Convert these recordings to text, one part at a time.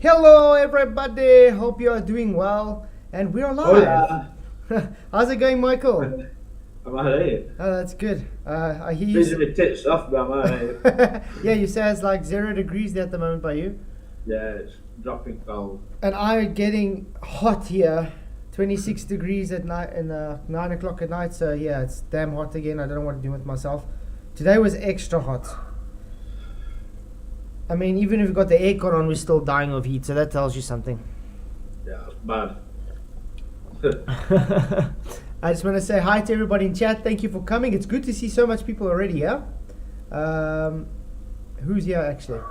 Hello, everybody. Hope you are doing well, and we're live. How's it going, Michael? I'm alright. Oh, that's good. I hear you. Freezing my tits off, but I'm alright. Yeah, you say it's like 0 degrees at the moment by you. Yeah, it's dropping cold. And I'm getting hot here. 26 degrees at night and 9 o'clock at night. So yeah, it's damn hot again. I don't know what to do with myself. Today was extra hot. I mean, even if we've got the aircon on, we're still dying of heat. So that tells you something. Yeah, it's bad. I just want to say hi to everybody in chat. Thank you for coming. It's good to see so much people already here. Who's here actually?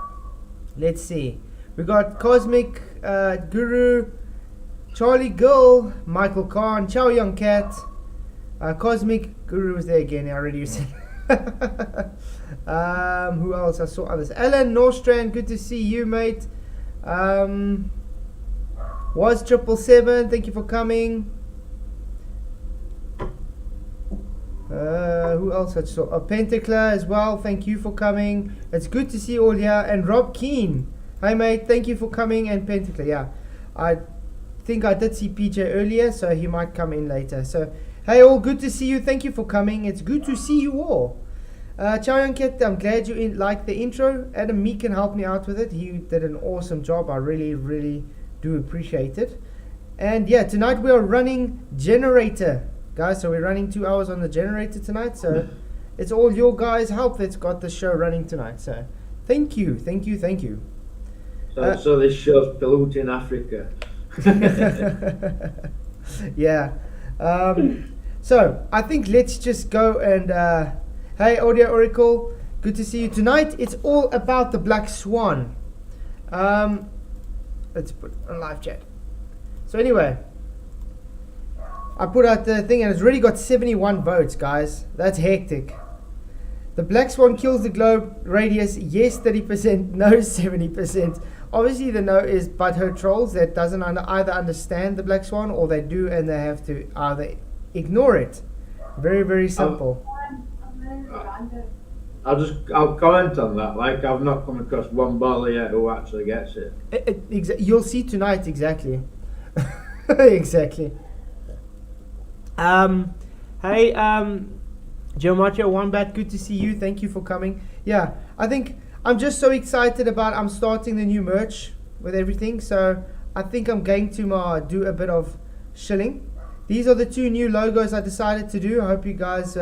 Let's see. We got Cosmic Guru, Charlie Gill, Michael Khan, Chow Young Cat. Cosmic Guru was there again. I already said. Who else? I saw others. Alan Norstrand, good to see you, mate. Was 777, thank you for coming. Who else I saw? Pentacla as well, thank you for coming. It's good to see you all here. And Rob Keen, hi mate, thank you for coming. And Pentacla, yeah, I think I did see PJ earlier, so he might come in later. So hey all, good to see you, thank you for coming. It's good to see you all. Chaoyan Ket, I'm glad you liked the intro. Adam Meek can help me out with it. He did an awesome job. I really do appreciate it. And yeah, tonight we are running generator, guys. So we're running 2 hours on the generator tonight. So it's all your guys' help that's got the show running tonight. So thank you. So this show's polluting Africa. Yeah. So I think let's just go and hey Audio Oracle, good to see you tonight. It's all about the Black Swan. Let's put on live chat. So anyway, I put out the thing and it's already got 71 votes, guys. That's hectic. The Black Swan kills the globe radius. Yes, 30%. No, 70%. Obviously the no is butthurt trolls that doesn't either understand the Black Swan, or they do and they have to either ignore it. Very simple. I'll comment on that. Like, I've not come across one baller yet who actually gets it. You'll see tonight, exactly. Exactly. Hey, Joe Macho Wombat, good to see you. Thank you for coming. Yeah, I think I'm just so excited about. I'm starting the new merch with everything, so I think I'm going to do a bit of shilling. These are the 2 new logos I decided to do. I hope you guys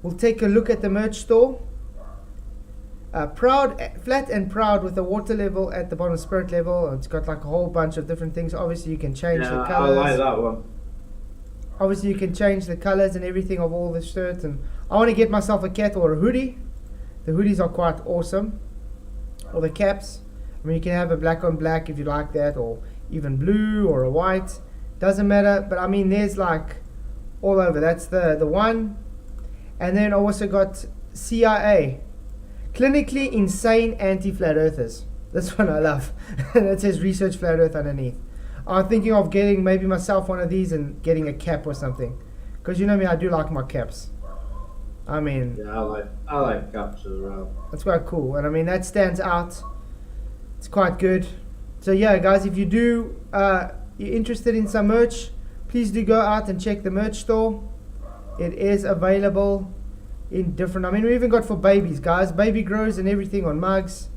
will take a look at the merch store. Flat and proud with the water level at the bottom, spirit level. It's got like a whole bunch of different things. Obviously you can change the colors. I like that one. Obviously you can change the colors and everything of all the shirts. And I want to get myself a cat or a hoodie. The hoodies are quite awesome. Or the caps. I mean, you can have a black on black if you like that, or even blue or a white. Doesn't matter. But I mean, there's like all over. That's the one. And then I also got CIA, clinically insane anti-flat earthers. This one I love. And it says research flat earth underneath. I'm thinking of getting maybe myself one of these and getting a cap or something. Because you know me, I do like my caps. I mean, yeah, I like caps as well. That's quite cool. And I mean, that stands out. It's quite good. So yeah, guys, if you're interested in some merch, please do go out and check the merch store. It is available in different, I mean, we even got for babies, guys, baby grows and everything on mugs.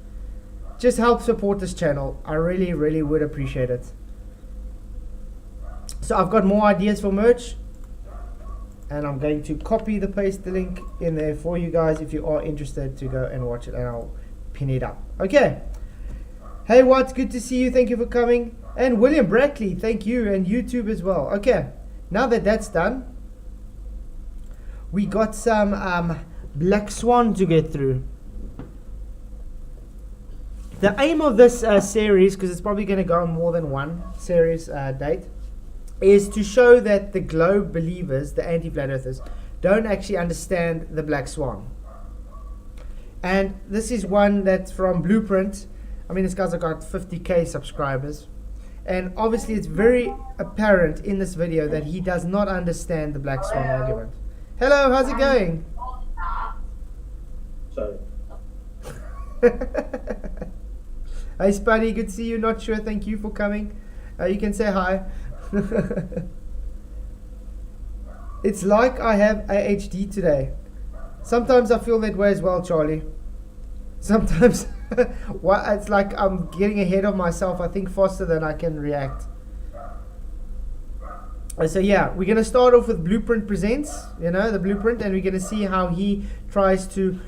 Just help support this channel. I really would appreciate it. So I've got more ideas for merch, and I'm going to copy the paste the link in there for you guys if you are interested to go and watch it, and I'll pin it up. Okay. Hey Watts, good to see you. Thank you for coming. And William Brackley, thank you, and YouTube as well. Okay. Now that that's done, we got some Black Swan to get through. The aim of this series, because it's probably going to go on more than one series date, is to show that the globe believers, the anti-flat earthers, don't actually understand the Black Swan. And this is one that's from Blueprint. I mean, this guy's got 50k subscribers. And obviously it's very apparent in this video that he does not understand the Black Swan argument. Hello, how's it going? Sorry. Hey, Spuddy, good to see you. Not sure. Thank you for coming. You can say hi. It's like I have ADHD today. Sometimes I feel that way as well, Charlie. Sometimes it's like I'm getting ahead of myself. I think faster than I can react. So yeah, we're going to start off with Blueprint Presents, the Blueprint, and we're going to see how he tries to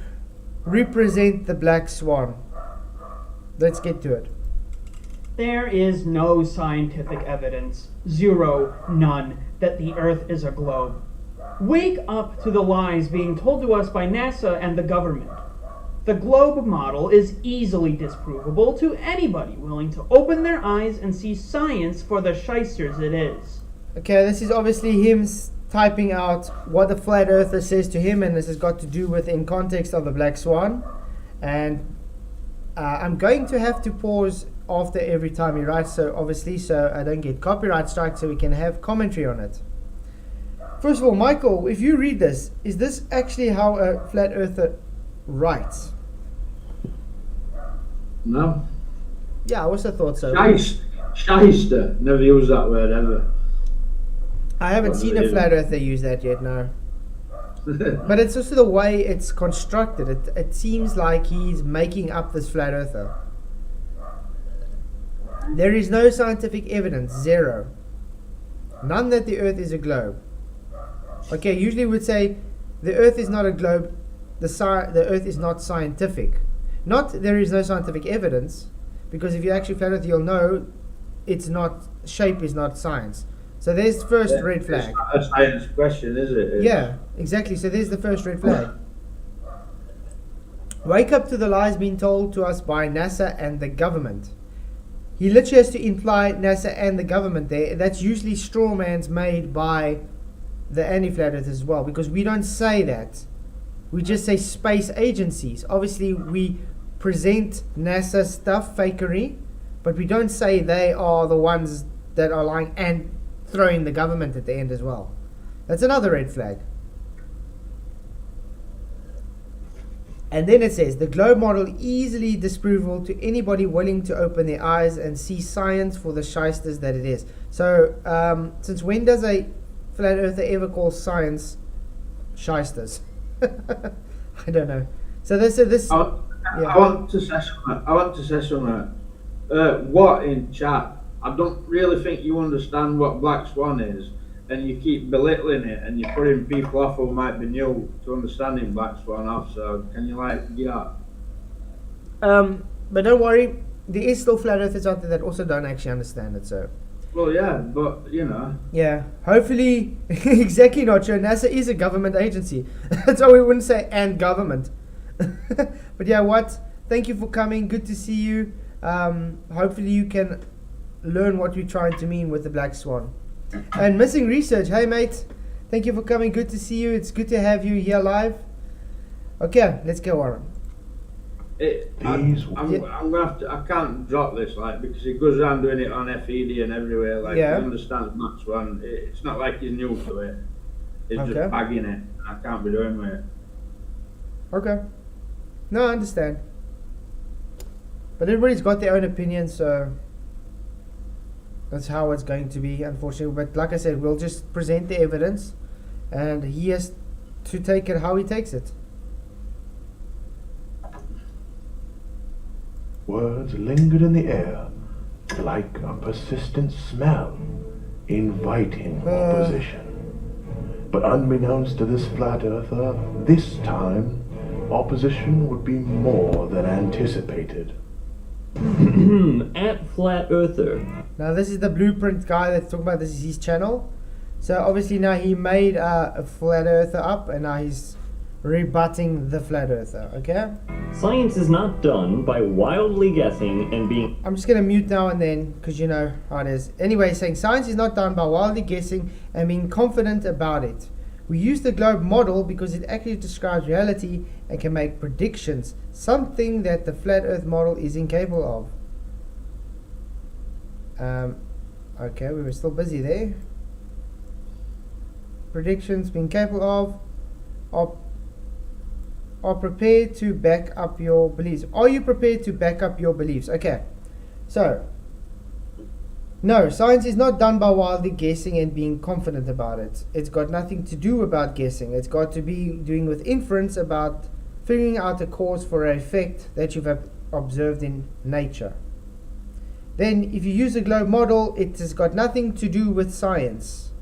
represent the Black Swan. Let's get to it. There is no scientific evidence, zero, none, that the Earth is a globe. Wake up to the lies being told to us by NASA and the government. The globe model is easily disprovable to anybody willing to open their eyes and see science for the shysters it is. Okay, this is obviously him typing out what the flat earther says to him, and this has got to do with in context of the Black Swan. And I'm going to have to pause after every time he writes, so I don't get copyright strike, so we can have commentary on it. First of all, Michael, if you read this, is this actually how a flat earther writes? No. Yeah, I also thought so. Shyster. Never used that word ever. I haven't seen a flat earther use that yet, no. But it's also the way it's constructed. It seems like he's making up this flat earther. There is no scientific evidence, zero. None that the earth is a globe. Okay, usually we would say the earth is not a globe, the earth is not scientific. Not there is no scientific evidence, because if you actually flat earth, you'll know shape is not science. So there's the first red flag. It's not a science question, is it? Yeah, exactly. So there's the first red flag. Wake up to the lies being told to us by NASA and the government. He literally has to imply NASA and the government there. That's usually straw man's made by the anti-flat earthers as well, because we don't say that. We just say space agencies. Obviously, we present NASA stuff, fakery, but we don't say they are the ones that are lying and throwing the government at the end as well. That's another red flag. And then it says, the globe model easily disprovable to anybody willing to open their eyes and see science for the shysters that it is. So, since when does a flat earther ever call science shysters? I don't know. So this. I want to say something. What in chat? I don't really think you understand what Black Swan is, and you keep belittling it, and you're putting people off who might be new to understanding Black Swan off. So can you get up? But don't worry, there is still flat earthers out there that also don't actually understand it. So. Well, yeah, but Yeah, hopefully, exactly not sure. NASA is a government agency. That's why we wouldn't say and government. But yeah, thank you for coming. Good to see you. Hopefully you can learn what we're trying to mean with the Black Swan. And Missing Research, hey mate, thank you for coming. Good to see you. It's good to have you here live. Okay, let's go on. I'm gonna have to. I can't drop this because he goes around doing it on FED and everywhere. He understands Black Swan. It's not like he's new to it. He's just bagging it. I can't be doing with it. Okay. No, I understand. But everybody's got their own opinion, so that's how it's going to be, unfortunately. But like I said, we'll just present the evidence, and he has to take it how he takes it. Words lingered in the air like a persistent smell, inviting opposition. But unbeknownst to this flat earther, this time, opposition would be more than anticipated. At Flat Earther. Now this is the Blueprint guy that's talking about. This is his channel. So obviously now he made a Flat Earther up, and now he's rebutting the Flat Earther, okay? Science is not done by wildly guessing and being... I'm just going to mute now and then, because you know how it is. Anyway, saying science is not done by wildly guessing and being confident about it. We use the globe model because it accurately describes reality and can make predictions, something that the Flat Earth model is incapable of. Okay, we were still busy there. Predictions being capable of are prepared to back up your beliefs. Are you prepared to back up your beliefs? Okay, So, no, science is not done by wildly guessing and being confident about it. It's got nothing to do about guessing. It's got to be doing with inference about figuring out a cause for an effect that you've observed in nature. Then, if you use a globe model, it has got nothing to do with science.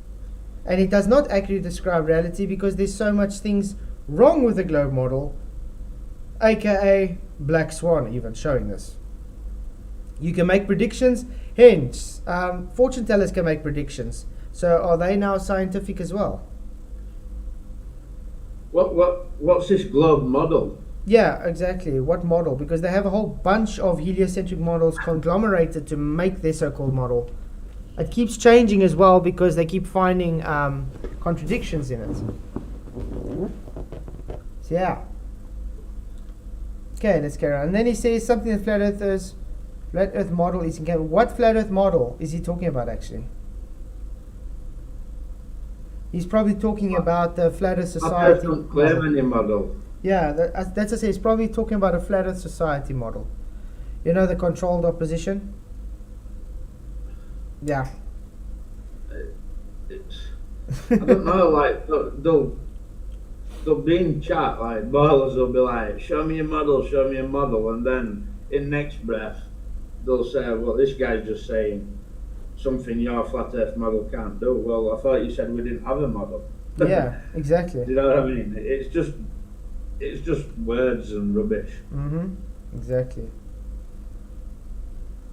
And it does not accurately describe reality because there's so much things wrong with the globe model, aka Black Swan even showing this. You can make predictions, hence, fortune tellers can make predictions. So are they now scientific as well? What's this globe model? Yeah, exactly. What model? Because they have a whole bunch of heliocentric models conglomerated to make their so-called model. It keeps changing as well because they keep finding contradictions in it. So yeah. Okay, let's carry on. And then he says something that flat Earth model is in canon. What flat Earth model is he talking about actually? He's probably talking about the Flat Earth Society. I don't claim any model. Yeah, that's I say. He's probably talking about a Flat Earth Society model. You know, the controlled opposition? Yeah. I don't know, like, they'll be in chat, like, boilers will be like, show me a model, and then in next breath, they'll say, well, this guy's just saying something your flat earth model can't do. Well, I thought you said we didn't have a model. Yeah, exactly. You know what I mean? It's just words and rubbish. Exactly.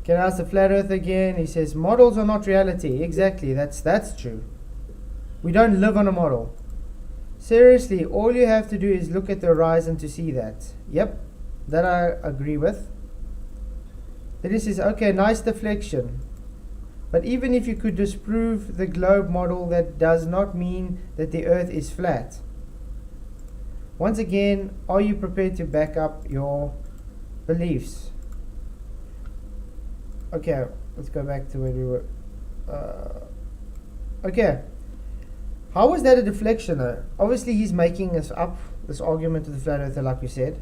Can I ask the flat earth again? He says models are not reality. Exactly, that's true. We don't live on a model. Seriously, all you have to do is look at the horizon to see that. Yep, that I agree with. Then he says, okay, nice deflection. But even if you could disprove the globe model, that does not mean that the earth is flat. Once again, are you prepared to back up your beliefs? Okay, let's go back to where we were. Okay. How was that a deflection though? Obviously he's making this up, this argument to the flat earther like we said.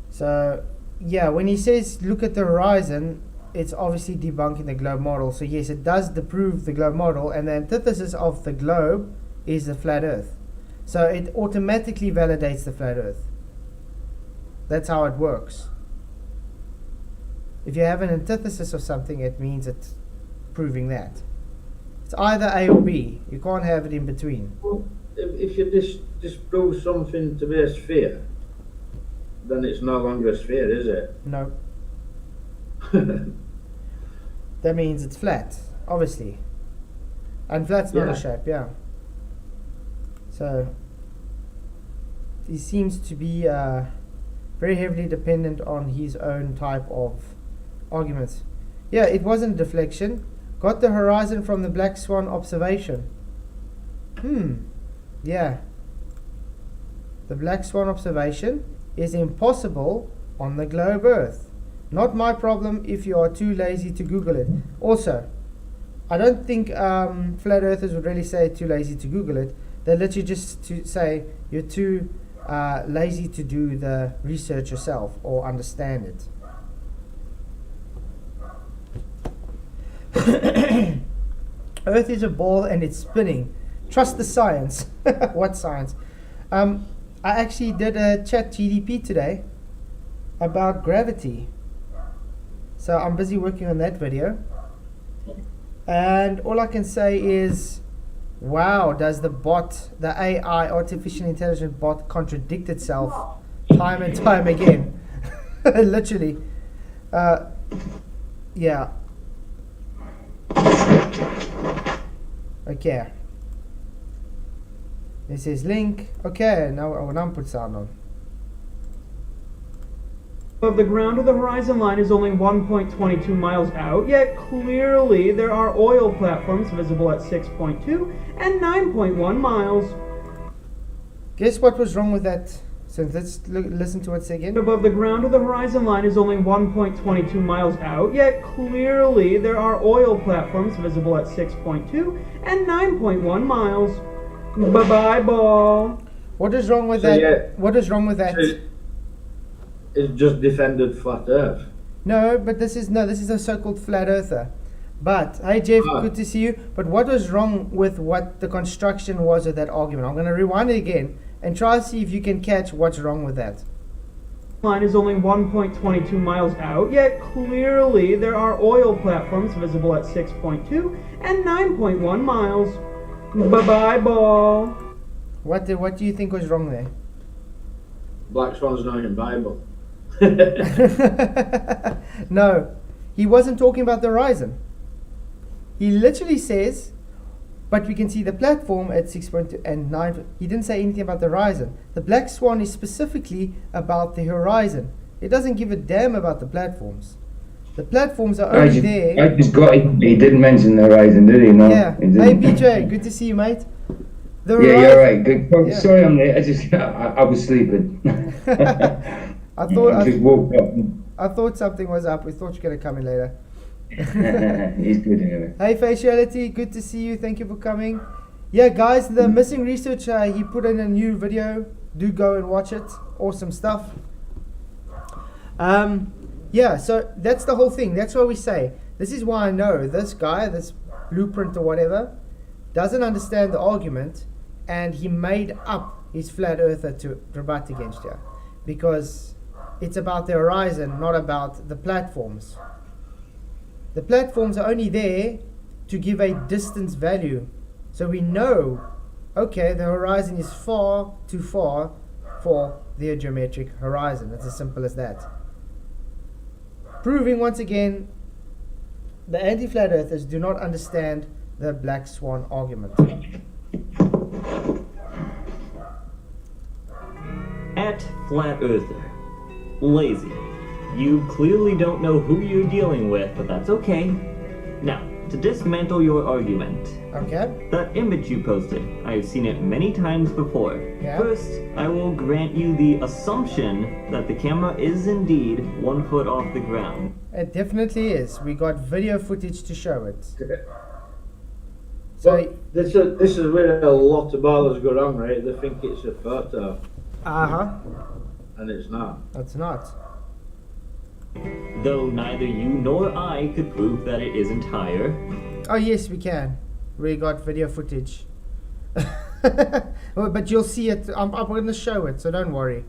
So, yeah, when he says look at the horizon, it's obviously debunking the globe model. So yes, it does disprove the globe model, and the antithesis of the globe is the flat earth. So it automatically validates the flat earth. That's how it works. If you have an antithesis of something, it means it's proving that. It's either A or B. You can't have it in between. Well, if you disprove something to be a sphere, then it's no longer a sphere, is it? No. That means it's flat, obviously. And flat's not a shape, yeah. So, he seems to be very heavily dependent on his own type of arguments. Yeah, it wasn't a deflection. Got the horizon from the Black Swan observation. Yeah. The Black Swan observation is impossible on the globe Earth. Not my problem if you are too lazy to Google it. Also, I don't think flat earthers would really say too lazy to Google it. They literally just to say you're too lazy to do the research yourself or understand it. Earth is a ball and it's spinning. Trust the science. What science? I actually did a chat GDP today about gravity. So I'm busy working on that video. And all I can say is, wow, does the bot, the AI, artificial intelligence bot, contradict itself time and time again. Literally. Yeah. Okay. This is link. Okay, now I will put sound on. Of the ground to the horizon line is only 1.22 miles out, yet clearly there are oil platforms visible at 6.2 and 9.1 miles. Guess what was wrong with that? So let's listen to it again. Above the ground to the horizon line is only 1.22 miles out, yet clearly there are oil platforms visible at 6.2 and 9.1 miles. Bye-bye, ball. What is wrong with that? Yeah, what is wrong with that? It's just defended flat Earth. No, but this is a so-called flat earther. But hey Jeff, good to see you. But what was wrong with what the construction was of that argument? I'm going to rewind it again and try to see if you can catch what's wrong with that. Line is only 1.22 miles out, yet clearly there are oil platforms visible at 6.2 and 9.1 miles. Bye-bye, ball. What do you think was wrong there? Black Swan's not in Bible. No, he wasn't talking about the horizon. He literally says, but we can see the platform at 6.2 and 9. He didn't say anything about the horizon. The Black Swan is specifically about the horizon. It doesn't give a damn about the platforms. The platforms are only there. I just got it. He didn't mention the horizon, did he? No. Yeah. He didn't. Hey, PJ, good to see you, mate. The Yeah, horizon, you're right. Good. Oh, Yeah. Sorry, I'm late. I was sleeping. I thought just woke up. I thought something was up. We thought you were gonna come in later. He's good anyway. Hey, Faciality, good to see you. Thank you for coming. Yeah, guys, the missing research, he put in a new video. Do go and watch it. Awesome stuff. Yeah, so that's the whole thing. That's what we say. This is why I know this guy, this blueprint or whatever, doesn't understand the argument, and he made up his flat earther to rebut against you, because it's about the horizon, not about the platforms. The platforms are only there to give a distance value. So we know, okay, the horizon is far too far for the geometric horizon. It's as simple as that. Proving once again, the anti-flat earthers do not understand the Black Swan argument. At Flat Earther. Lazy. You clearly don't know who you're dealing with, but that's okay. Now, to dismantle your argument. Okay? That image you posted, I've seen it many times before. Yeah. First, I will grant you the assumption that the camera is indeed 1 foot off the ground. It definitely is. We got video footage to show it. So this is where a lot of ballers go wrong, right? They think it's a photo, and it's not. It's not. Though neither you nor I could prove that it isn't higher. Oh yes, we can. We got video footage. But you'll see it. I'm going to show it, so don't worry.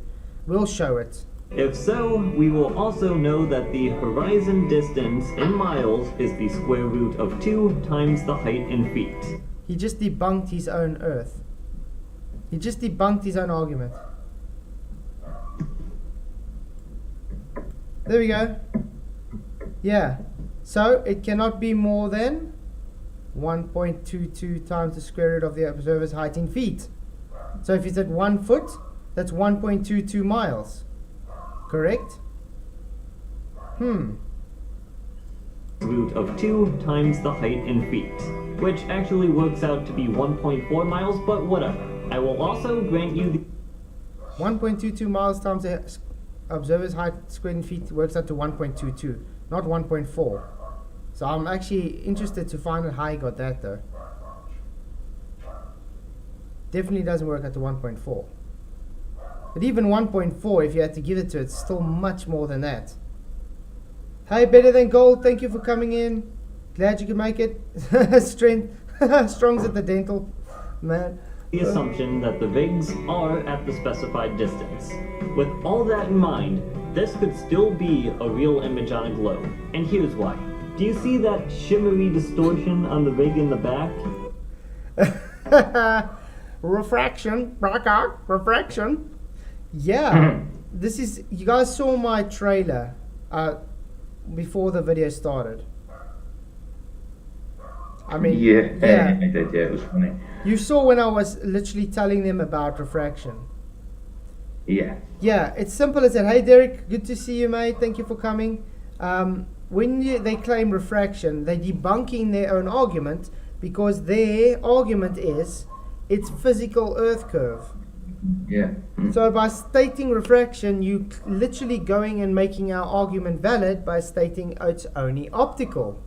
We'll show it. If so, we will also know that the horizon distance in miles is the square root of 2 times the height in feet. He just debunked his own Earth. He just debunked his own argument. There we go. Yeah. So it cannot be more than 1.22 times the square root of the observer's height in feet. So if it's at 1 foot, that's 1.22 miles. Correct? Root of 2 times the height in feet, which actually works out to be 1.4 miles, but whatever. I will also grant you the 1.22 miles times the observer's height squared in feet works out to 1.22, not 1.4. So I'm actually interested to find out how he got that though. Definitely doesn't work out to 1.4. But even 1.4, if you had to give it to it, it's still much more than that. Hey, Better Than Gold, thank you for coming in. Glad you could make it. Strong's at the dental, man. the assumption that the rigs are at the specified distance. With all that in mind, this could still be a real image on a globe, and here's why. Do you see that shimmery distortion on the rig in the back? Refraction, refraction. Yeah, this is, you guys saw my trailer before the video started. I mean, yeah, I did. Yeah, it was funny. You saw when I was literally telling them about refraction. Yeah. Yeah, it's simple as that. Hey, Derek, good to see you, mate. Thank you for coming. When they claim refraction, they're debunking their own argument because their argument is it's physical Earth curve. Yeah. So by stating refraction, you literally going and making our argument valid by stating it's only optical.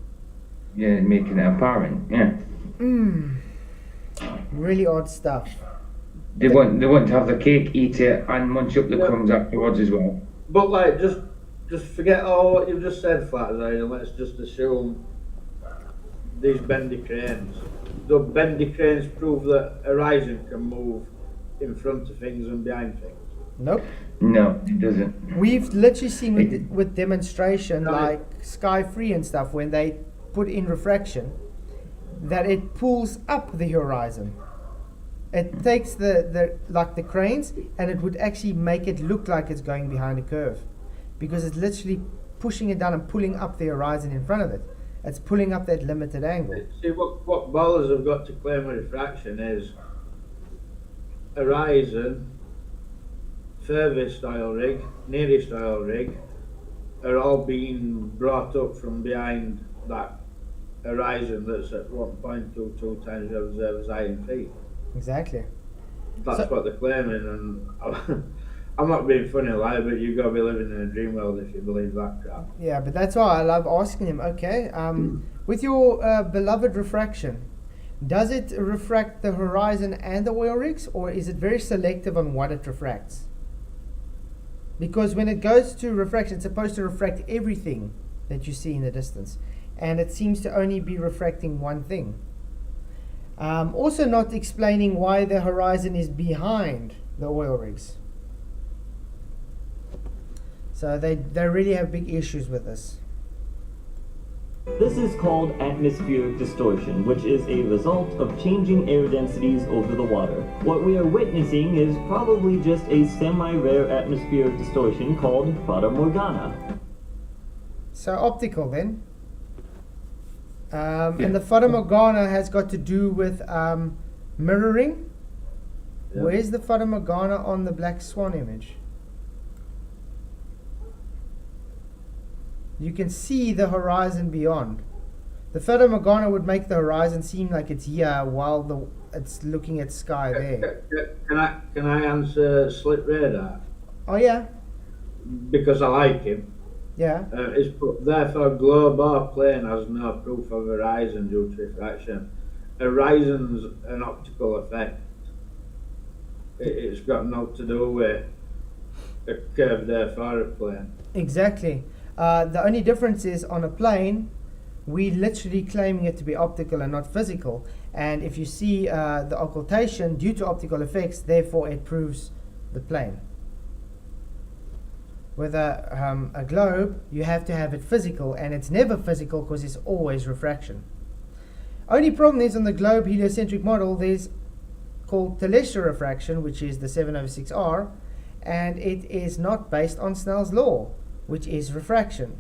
Yeah, making it apparent. Yeah. Really odd stuff. They want to have the cake, eat it, and munch up the crumbs afterwards as well. But like, just just forget all what you've just said, Flatzai, and let's just assume these bendy cranes. The bendy cranes prove that horizon can move in front of things and behind things. Nope. No, it doesn't. We've literally seen with demonstration like Sky Free and stuff when they put in refraction that it pulls up the horizon. It takes the cranes and it would actually make it look like it's going behind a curve because it's literally pushing it down and pulling up the horizon in front of it. It's pulling up that limited angle. See, what ballers have got to claim with refraction is horizon, furthest oil rig, nearest oil rig are all being brought up from behind that horizon that's at 1.22 times the observer's eye in feet. Exactly. That's what they're claiming, and I'm not being funny, like, but you've got to be living in a dream world if you believe that crap. Yeah, but that's why I love asking him, okay, with your beloved refraction, does it refract the horizon and the oil rigs, or is it very selective on what it refracts? Because when it goes to refraction, it's supposed to refract everything that you see in the distance, and it seems to only be refracting one thing. Also not explaining why the horizon is behind the oil rigs. So they really have big issues with this. This is called atmospheric distortion, which is a result of changing air densities over the water. What we are witnessing is probably just a semi-rare atmospheric distortion called Fata Morgana. So optical then. And the Fata Morgana has got to do with mirroring. Yeah. Where's the Fata Morgana on the Black Swan image? You can see the horizon beyond. The Fata Morgana would make the horizon seem like it's here while it's looking at sky there. Can I answer Slit Radar? Oh yeah, Because I like him. yeah. It's put, therefore, globe or plane has no proof of horizon due to refraction. Horizon's an optical effect. It's got nothing to do with a curved earth or a plane. Exactly. The only difference is on a plane, we literally claiming it to be optical and not physical. And if you see the occultation due to optical effects, therefore it proves the plane. With a globe, you have to have it physical, and it's never physical because it's always refraction. Only problem is on the globe heliocentric model, there's called telestial refraction, which is the 7/6R, and it is not based on Snell's law, which is refraction.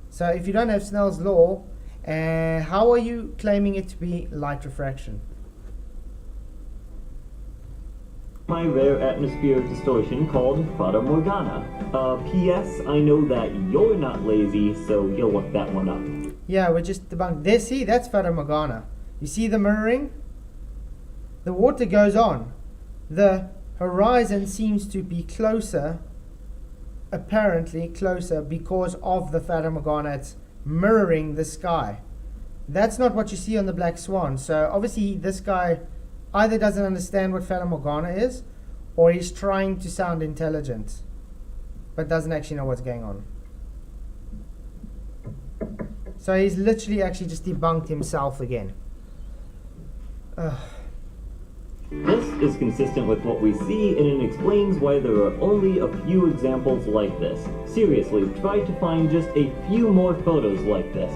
So if you don't have Snell's law, how are you claiming it to be light refraction? My rare atmospheric distortion called Fata Morgana. P.S. I know that you're not lazy, so you'll look that one up. Yeah, we just debunked. There, see, that's Fata Morgana. You see the mirroring? The water goes on. The horizon seems to be closer, apparently closer, because of the Fata Morgana. It's mirroring the sky. That's not what you see on the Black Swan. So obviously this guy either doesn't understand what Fata Morgana is, or he's trying to sound intelligent, but doesn't actually know what's going on. So he's literally actually just debunked himself again. Ugh. This is consistent with what we see, and it explains why there are only a few examples like this. Seriously, try to find just a few more photos like this.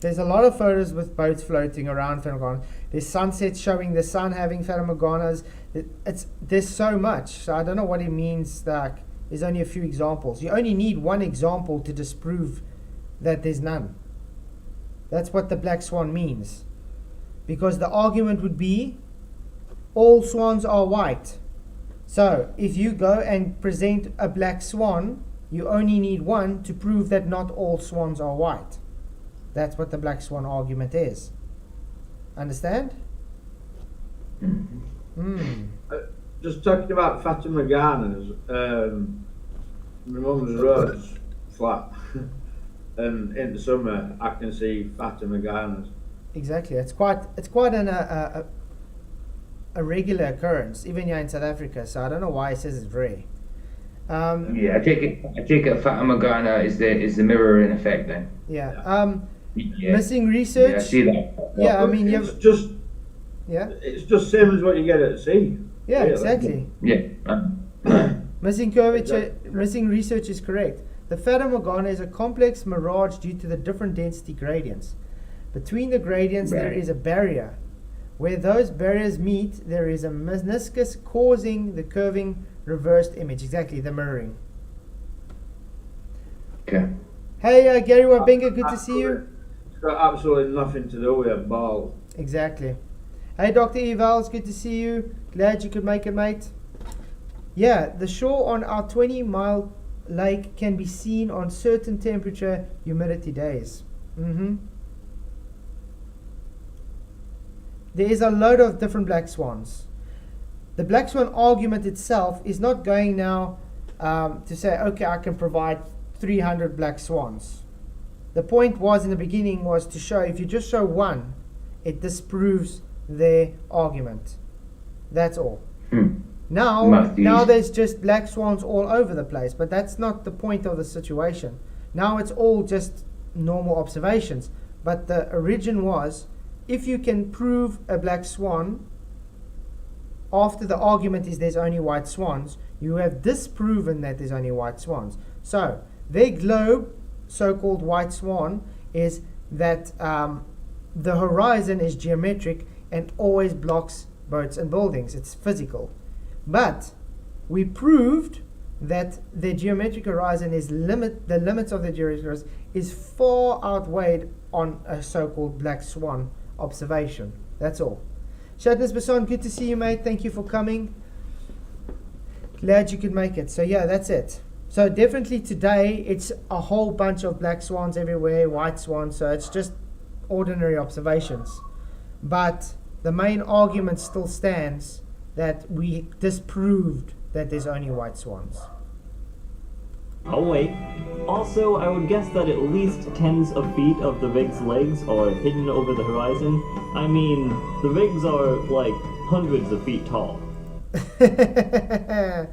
There's a lot of photos with boats floating around Fata Morgana. There's sunsets showing the sun having Fata Morganas. There's so much. So I don't know what it means that there's only a few examples. You only need one example to disprove that there's none. That's what the Black Swan means. Because the argument would be all swans are white. So if you go and present a black swan, you only need one to prove that not all swans are white. That's what the Black Swan argument is. Understand? Just talking about Fata Morganas, my mum's road's flat, and in the summer I can see Fata Morganas. Exactly. It's quite a regular occurrence, even here in South Africa. So I don't know why it says it's rare. Yeah, I take it Fata Morgana is the mirroring effect then. Yeah. Yeah. Missing research. Yeah, I see that. Yeah, I mean, It's just yeah, it's just same as what you get at sea. yeah, really. exactly. Yeah. Missing curvature, missing research is correct. The Fata Morgana is a complex mirage due to the different density gradients. Between the gradients, there Right. is a barrier. Where those barriers meet, there is a meniscus causing the curving reversed image. Exactly, the mirroring. Okay. Hey, Gary Wabenga, good to see you. It's got absolutely nothing to do with a ball. Exactly. Hey, Dr. Evals, good to see you. Glad you could make it, mate. Yeah, the shore on our 20-mile lake can be seen on certain temperature, humidity days. There is a load of different black swans. The black swan argument itself is not going now to say, okay, I can provide 300 black swans. The point was in the beginning was to show, if you just show one, it disproves their argument. That's all. Now there's just black swans all over the place, but that's not the point of the situation. Now it's all just normal observations. But the origin was, if you can prove a black swan, after the argument is there's only white swans, you have disproven that there's only white swans. So their globe, so-called white swan, is that the horizon is geometric and always blocks boats and buildings. It's physical. But we proved that the geometric horizon is the limits of the geometric horizon is far outweighed on a so-called black swan observation. That's all. Shatners Basson, good to see you, mate. Thank you for coming. Glad you could make it. So yeah, that's it. So definitely today it's a whole bunch of black swans everywhere, white swans, so it's just ordinary observations. But the main argument still stands that we disproved that there's only white swans. Oh wait. Also, I would guess that at least tens of feet of the rig's legs are hidden over the horizon. I mean, the rigs are like hundreds of feet tall. Ever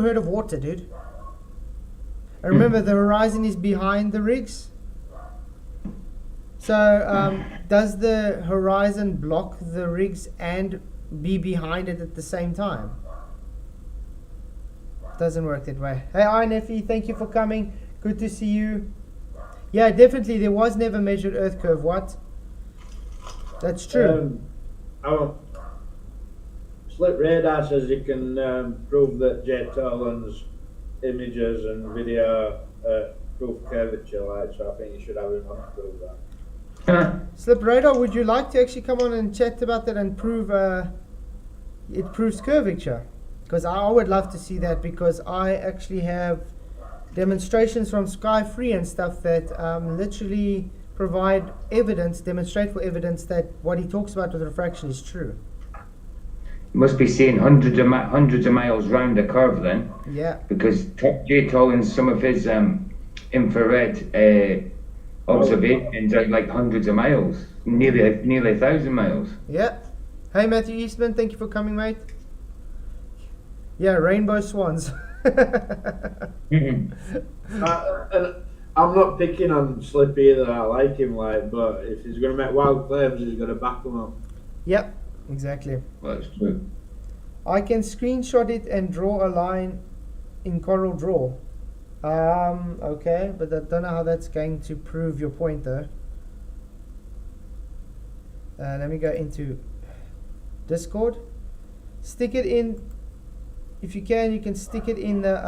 heard of water, dude? I remember the horizon is behind the rigs. So, does the horizon block the rigs and be behind it at the same time? Doesn't work that way. Hey, Neffy, thank you for coming. Good to see you. Yeah, definitely, there was never measured Earth curve. What? That's true. Slip Radar says you can prove that Jay Tolan's images and video prove curvature light, so I think you should have him on to prove that. Slip Radar, would you like to actually come on and chat about that and prove it proves curvature? Because I would love to see that, because I actually have demonstrations from Sky Free and stuff that literally provide evidence, demonstrable evidence that what he talks about with refraction is true. You must be seeing hundreds of miles round the curve then. Yeah. Because Jay Tolan's, some of his infrared observations are like hundreds of miles, nearly 1,000 miles. Yeah. Hey Matthew Eastman, thank you for coming, mate. Yeah, rainbow swans. And I'm not picking on Slip either. I like him, but if he's going to make wild claims, he's going to back them up. Yep, exactly. Well, that's true. I can screenshot it and draw a line in Coral Draw. Okay, but I don't know how that's going to prove your point though. Let me go into Discord. Stick it in. If you can stick it in the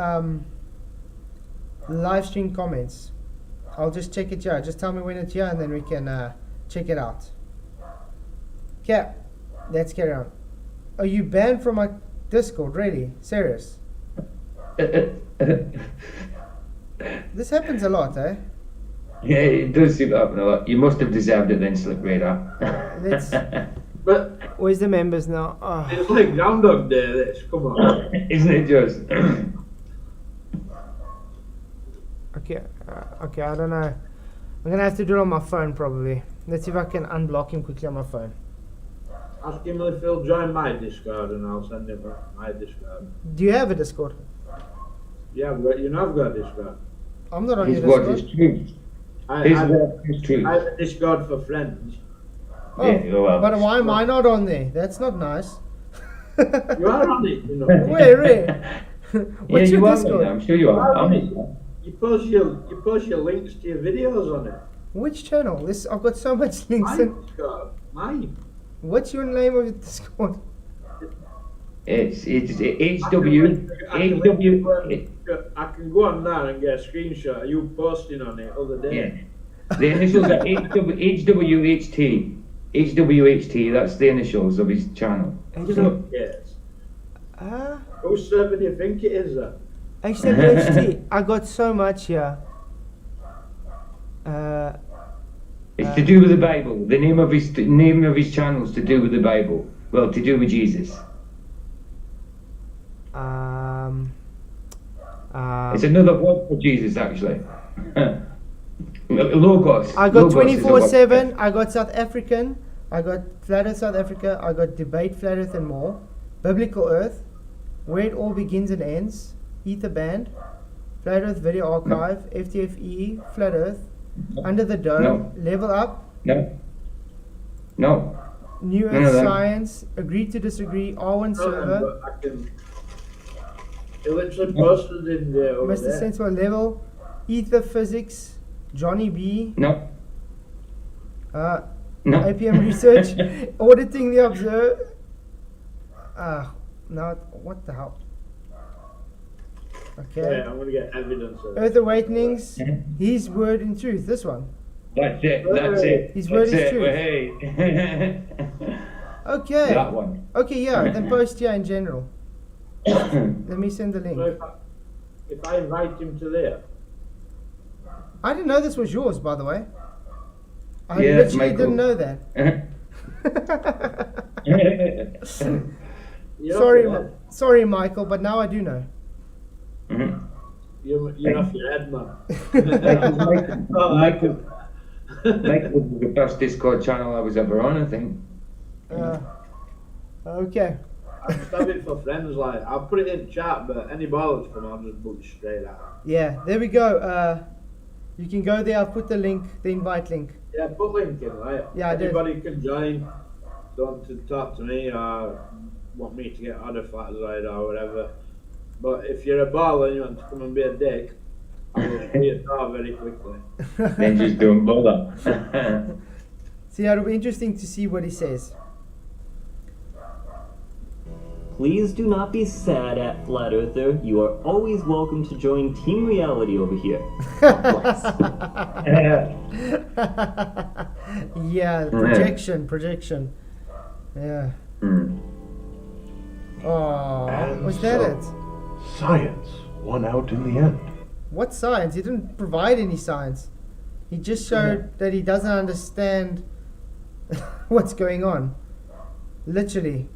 live stream comments. I'll just check it here. Just tell me when it's here and then we can check it out. Okay, let's carry on. Are you banned from my Discord? Really? Serious? This happens a lot, eh? Yeah, it does seem to happen a lot. You must have deserved it then, Slip Radar. Let's. But Where's the members now? Oh. it's like Groundhog Day, this. Come on. Isn't it just? Okay, I don't know. I'm gonna have to do it on my phone probably. Let's see if I can unblock him quickly on my phone. Ask him if he'll join my Discord and I'll send him my Discord. Do you have a Discord? Yeah, I've got a Discord. I'm not on His your word Discord. is truth. His word is truth. I have a Discord for friends. Oh, Yeah, well, but why am I not on there? That's not nice. You are on it, you know. Where? Yeah, What's you your are. Discord? I'm sure you are. I'm in. You post your links to your videos on it. Which channel? This I've got so much links My in. Discord. Mine. What's your name of your Discord? It's I can go on there and get a screenshot of you posting on it other day. Yeah. The initials are HWHT. HWHT, that's the initials of his channel. Yes. Ah, Whose server do you think it is then? HWHT. I got so much here. It's to do with the Bible. The name of his channel is to do with the Bible. Well, to do with Jesus. It's another word for Jesus, actually. Logos. I got Logos is a word. 24/7. I got South African. I got Flat Earth South Africa. I got Debate Flat Earth and More. Biblical Earth. Where it all begins and ends. Ether Band. Flat Earth Video Archive. FTFE. Flat Earth. Under the Dome. No. Level Up. No. No. New None of Earth that. Science. Agree to Disagree. R1 Server. But I can. It literally posted in there over Mr. there. Sensible Level. Ether Physics. Johnny B. No. Uh, No. APM Research. Auditing the Observer. Now, what the hell? Okay. Yeah, I'm gonna get evidence of it. Earth Awakenings. His Word in Truth. This one. That's it. That's it. His word That's is it. truth. Well, hey. Okay. That one. Okay, yeah. Then post here in general. Let me send the So link. if I invite him to there, I didn't know this was yours, by the way. I Yeah, it's literally didn't Michael. know that. you're Sorry, off your head. sorry, Michael, but now I do know. You're off your head, man. Michael was the first Discord channel I was ever on, I think. Okay. I just have it for friends, like, I'll put it in chat, but any ballers come on, just book it straight out. Yeah, there we go. You can go there. I'll put the link, the invite link. Yeah, put link in, right? Yeah, I did. Anybody can join, don't to talk to me or want me to get other flat side or whatever. But if you're a baller and you want to come and be a dick, I will see it out very quickly. Then just don't bother. So yeah, it'll be interesting to see what he says. Please do not be sad at Flat Earther. You are always welcome to join Team Reality over here. Yeah, projection. Yeah. Oh, And was that so, it? Science won out in the end. What science? He didn't provide any science. He just showed that he doesn't understand what's going on. Literally.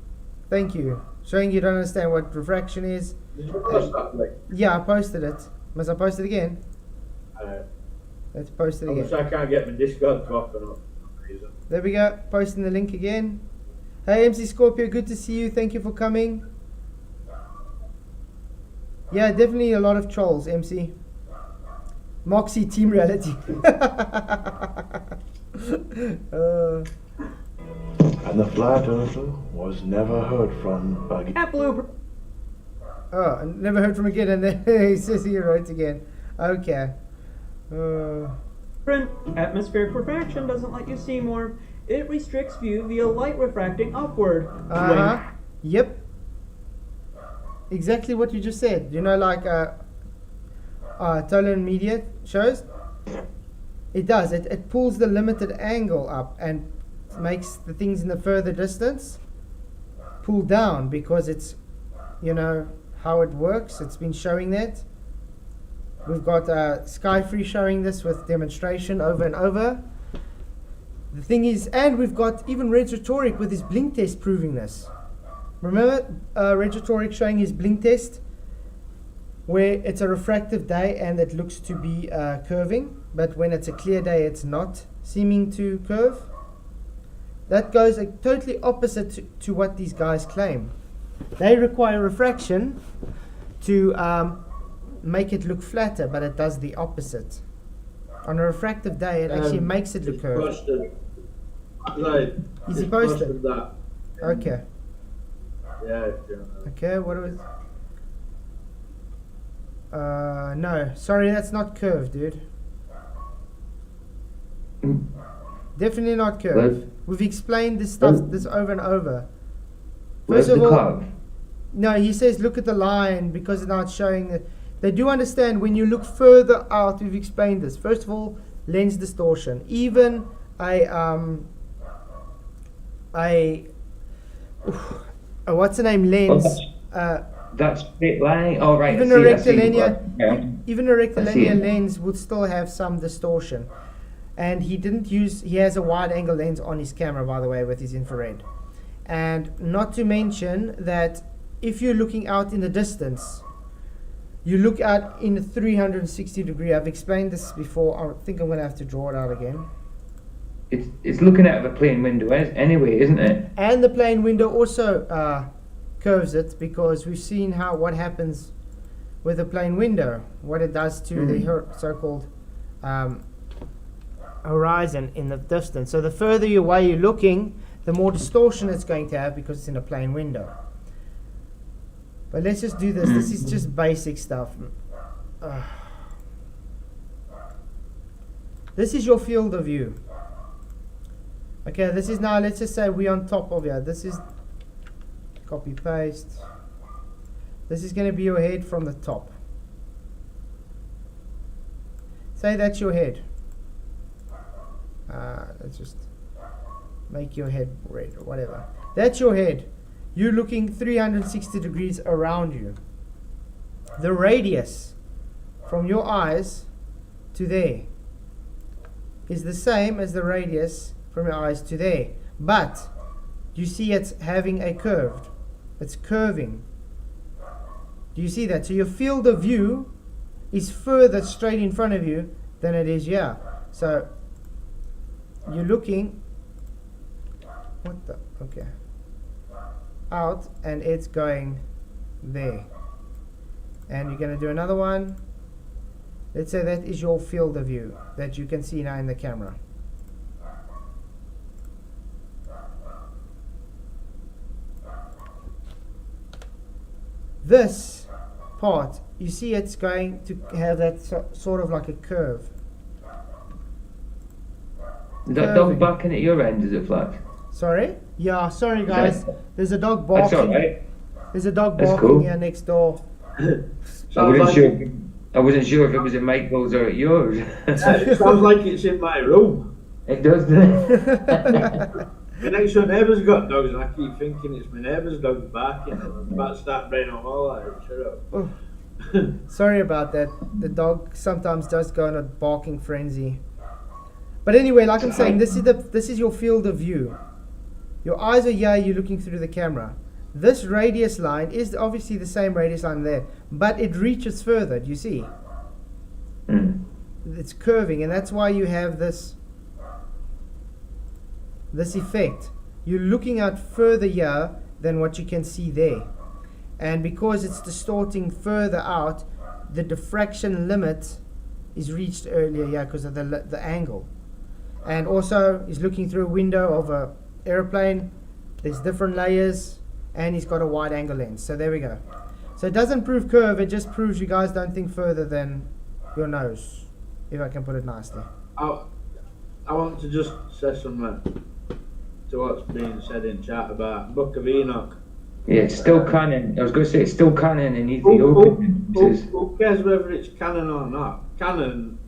Thank you. Showing you don't understand what refraction is. Did you post that link? Yeah, I posted it. Must I post it again? I Let's post it wish again. I can't get my Discord to open up for some reason. There we go. Posting the link again. Hey, MC Scorpio, good to see you. Thank you for coming. Yeah, definitely a lot of trolls, MC. Moxie Team Reality. And the flat earther was never heard from again. At Blue. Oh, I never heard from again, and then he says he wrote again. Okay. Atmospheric refraction doesn't let you see more. It restricts view via light refracting upward. Yep. Exactly what you just said. You know, like Tolan Media shows? It does. It pulls the limited angle up and makes the things in the further distance pull down because it's, you know, how it works. It's been showing that. We've got Skyfree showing this with demonstration over and over. The thing is, and we've got even Red Rhetoric with his blink test proving this. Remember Red Rhetoric showing his blink test where it's a refractive day and it looks to be curving, but when it's a clear day it's not seeming to curve. That goes totally opposite to what these guys claim. They require refraction to make it look flatter, but it does the opposite. On a refractive day, it actually makes it look curved. Right. Is he posted? That. Okay. Yeah. Okay, what was... no, sorry, that's not curved, dude. Definitely not curved. What? We've explained this stuff this over and over. Where's First the of all, curve? no, he says look at the line because now it's showing that they do understand when you look further out. We've explained this. First of all, lens distortion. Even what's the name lens? That's straight line. Oh right. Even I a see it, I see it. rectilinear, Yeah. even a I see rectilinear it. lens would still have some distortion. And he didn't use. He has a wide angle lens on his camera, by the way, with his infrared. And not to mention that if you're looking out in the distance, you look out in a 360 degree. I've explained this before. I think I'm going to have to draw it out again. It's looking out of a plane window anyway, isn't it? And the plane window also curves it, because we've seen what happens with a plane window, what it does to the so-called horizon in the distance. So the further away you're looking, the more distortion it's going to have because it's in a plane window. But let's just do this. This is just basic stuff. This is your field of view. Okay, this is now, let's just say we're on top of here. This is copy paste. This is going to be your head from the top. Say that's your head. Let's just make your head red or whatever. That's your head. You're looking 360 degrees around you. The radius from your eyes to there is the same as the radius from your eyes to there. But you see it's having a curve. It's curving. Do you see that? So your field of view is further straight in front of you than it is here. So you're looking out, and it's going there. And you're going to do another one. Let's say that is your field of view that you can see now in the camera. This part, you see it's going to have that sort of like a curve. Is that dog barking at your end, is it, Flax? Sorry? Yeah, sorry guys. There's a dog That's barking. alright. There's a dog That's barking cool. here next door. I wasn't sure if it was at Michael's or at yours. It sounds like it's in my room. It does, doesn't it? My next door neighbour's got dogs, and I keep thinking it's my neighbour's dog barking. I'm about to start brain on all that. Shut up. Sorry about that. The dog sometimes does go on a barking frenzy. But anyway, like I'm saying, this is your field of view. Your eyes are here, you're looking through the camera. This radius line is obviously the same radius line there, but it reaches further, do you see? It's curving, and that's why you have this effect. You're looking out further here than what you can see there. And because it's distorting further out, the diffraction limit is reached earlier here because of the angle. And also, he's looking through a window of a airplane. There's different layers, and he's got a wide angle lens. So there we go. So it doesn't prove curve, it just proves you guys don't think further than your nose, if I can put it nicely. I want to just say something to what's being said in chat about Book of Enoch. Yeah, it's still canon. I was going to say it's still canon in Ethiopian. Who cares whether it's canon or not? Canon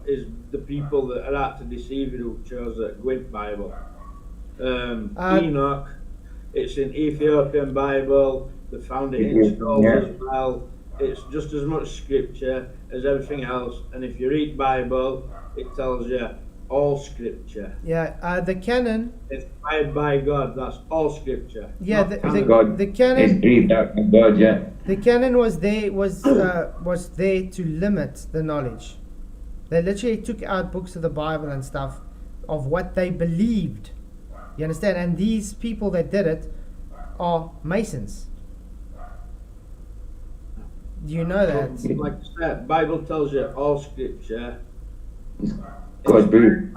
is the people that are out to deceive you who chose the Gwent Bible. Enoch, it's in Ethiopian Bible. They found it in scrolls as well. It's just as much scripture as everything else. And if you read Bible, it tells you all scripture. Yeah, the canon. It's inspired by God. That's all scripture. Yeah, not the God. canon. It's breathed out from God, yeah. The canon was there to limit the knowledge. They literally took out books of the Bible and stuff of what they believed You understand? And these people that did it are Masons. Do you know that? Like I said, Bible tells you all scripture God's breathed.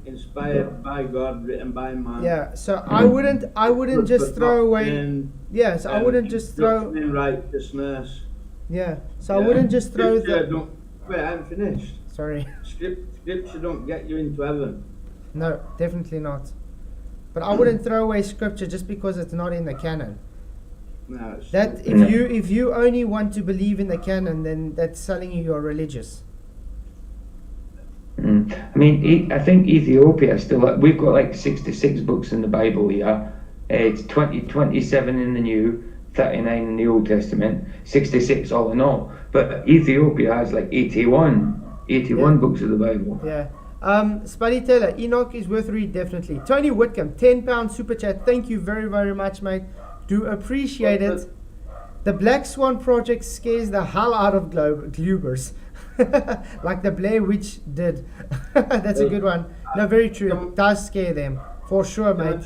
inspired by God, written by man. Yeah. So I wouldn't just throw away. Yeah. So I wouldn't just throw. In righteousness. Yeah. So I wouldn't just throw Scripture the. don't, wait, I haven't finished. Sorry. Scripture don't get you into heaven. No, definitely not. But I wouldn't throw away scripture just because it's not in the canon. No, it's That if you only want to believe in the canon, then that's telling you you're religious. I mean, I think Ethiopia still. We've got like 66 books in the Bible here. It's 27 in the New, 39 in the Old Testament, 66 all in all. But Ethiopia has like 81 books of the Bible. Yeah. Spuddy Taylor, Enoch is worth a read, definitely. Tony Whitcomb, £10 super chat. Thank you very, very much, mate. Do appreciate it. The Black Swan project scares the hell out of Glubers. Like the Blair Witch did. That's a good one. No, very true. It does scare them. For sure, mate.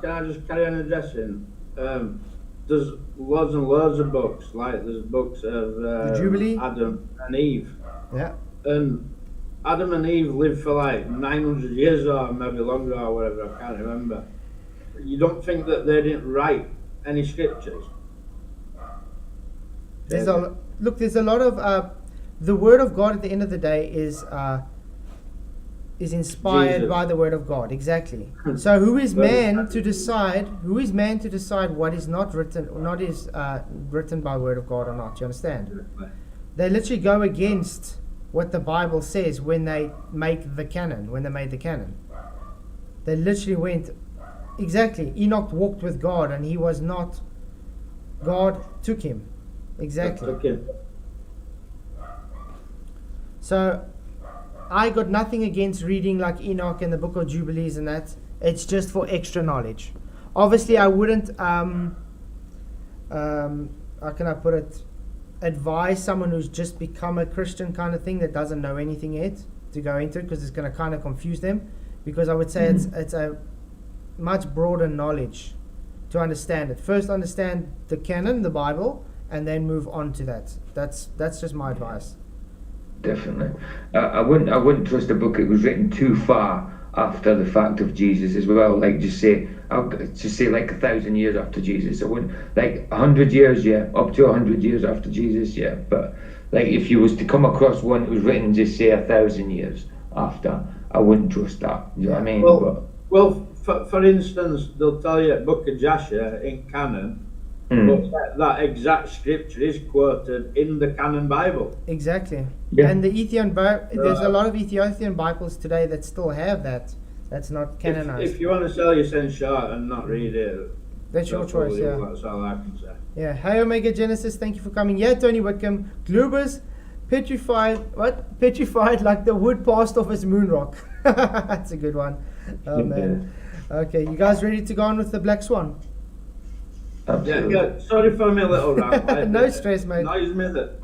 Can I just carry on addressing? There's loads and loads of books. Like there's books of The Jubilee? Adam and Eve. Yeah. And Adam and Eve lived for like 900 years or maybe longer or whatever, I can't remember. You don't think that they didn't write any scriptures? There's a lot of the word of God at the end of the day is inspired Jesus. by the word of God. Exactly. So who is man to decide? Who is man to decide what is not written, written by the word of God or not? You understand? They literally go against what the Bible says when they make the canon. When they made the canon, they literally went. Exactly. Enoch walked with God, and he was not. God took him. Exactly. Okay. So, I got nothing against reading like Enoch and the Book of Jubilees and that. It's just for extra knowledge. Obviously, I wouldn't. How can I put it? Advise someone who's just become a Christian kind of thing that doesn't know anything yet to go into it, because it's going to kind of confuse them. Because I would say it's a much broader knowledge to understand it. First, understand the canon, the Bible, and then move on to that. That's just my advice. Definitely. I wouldn't trust a book that was written too far after the fact of Jesus as well. Like just say like 1,000 years after Jesus. I wouldn't, like 100 years, yeah, up to 100 years after Jesus, yeah. But like if you was to come across one that was written just say 1,000 years after, I wouldn't trust that. You know what I mean? Well, for instance, they'll tell you Book of Joshua in canon, but that exact scripture is quoted in the canon Bible. Exactly. Yeah. And the there's a lot of Ethiopian Bibles today that still have that. That's not canonized. If you want to sell your sin short and not read it, That's your choice, yeah. That's all I can say. Yeah. Hey Omega Genesis, thank you for coming. Yeah, Tony Whitcomb. Glubers, petrified like the wood passed off his moon rock. That's a good one. Oh man. Okay, you guys ready to go on with the Black Swan? Absolutely. Yeah. Sorry for my little rant. No stress, mate. It annoys me that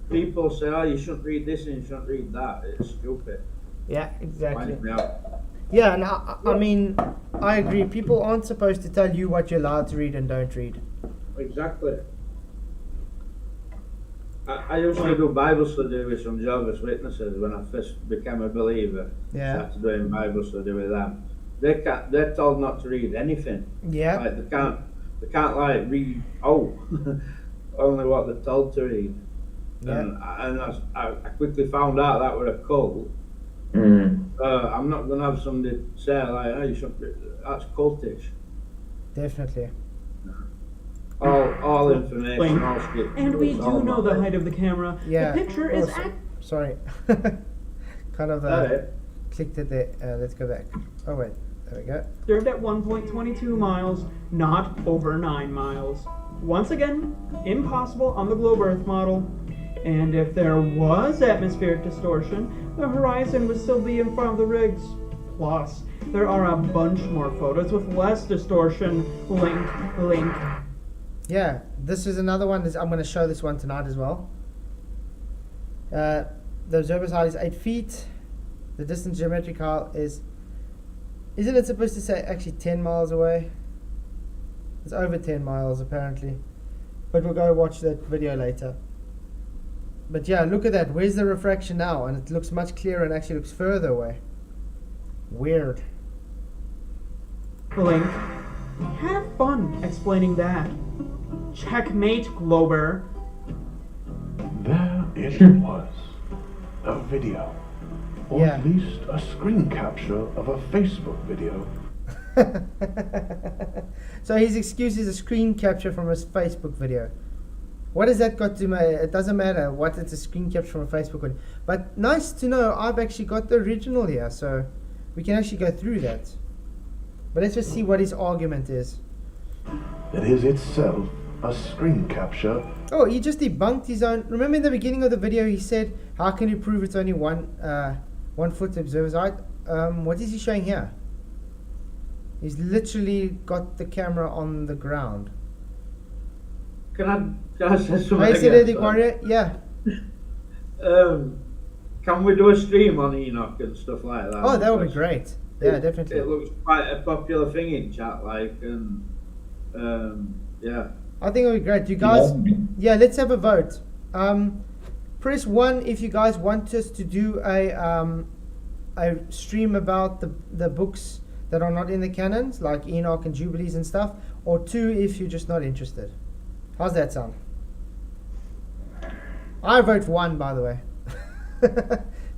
people say, "Oh, you shouldn't read this and you shouldn't read that." It's stupid. Yeah, exactly. Winds me up. Yeah, and I mean, I agree. People aren't supposed to tell you what you're allowed to read and don't read. Exactly. I used to do Bible study with some Jehovah's Witnesses when I first became a believer. Yeah. Started doing Bible study with them. They're told not to read anything. Yeah. Like they can't like read only what they're told to read. Yeah. And I quickly found out that were a cult. I'm not gonna have somebody say like, "Oh, you shouldn't read." That's cultish. Definitely. All information, all scripture. And we all do know the knowledge. height of the camera. Yeah. The picture is Sorry. Kind of clicked it there. Let's go back. Oh wait, there we go. observed at 1.22 miles, not over 9 miles. Once again, impossible on the globe Earth model. And if there was atmospheric distortion, the horizon would still be in front of the rigs. Plus, there are a bunch more photos with less distortion. Link. Yeah, this is another one. I'm going to show this one tonight as well. The observer's height is 8 feet. The distance geometric height is Isn't it supposed to say actually 10 miles away? It's over 10 miles apparently. But we'll go watch that video later. But yeah, look at that. Where's the refraction now? And it looks much clearer and actually looks further away. Weird. Blink. Have fun explaining that. Checkmate, Glober. There it was. A video. Or Yeah. at least a screen capture of a Facebook video. So his excuse is a screen capture from his Facebook video. What has that got to me? It doesn't matter what it's a screen capture from a Facebook video. But nice to know I've actually got the original here, so we can actually go through that. But let's just see what his argument is. It is itself a screen capture. Oh, he just debunked his own. Remember in the beginning of the video he said, how can you prove it's only 1 foot observer's height? What is he showing here? He's literally got the camera on the ground. Can I say something Hey, again? Siddharth Warrior? Yeah. Can we do a stream on Enoch and stuff like that? Oh, that would be Because great. Yeah, definitely. It looks quite a popular thing in chat, like, and yeah. I think it would be great. You guys, yeah, let's have a vote. Press 1 if you guys want us to do a stream about the books that are not in the canons, like Enoch and Jubilees and stuff, or 2 if you're just not interested. How's that sound? I vote 1, by the way.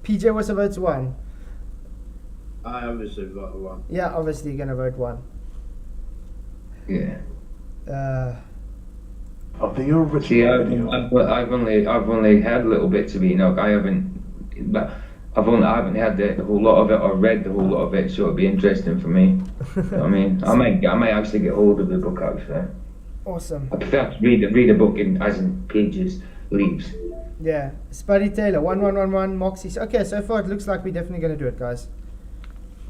PJ also votes 1. I obviously got one. Yeah, obviously you're gonna vote 1. Yeah. Of the original See, video. I've only heard little bits of Enoch. I haven't had the whole lot of it or read the whole lot of it, so it'd be interesting for me. I mean, I might actually get hold of the book actually. Awesome. I prefer to read a book as in pages, leaves. Yeah. Spuddy Taylor, 1111, Moxie. Okay, so far it looks like we're definitely gonna do it, guys.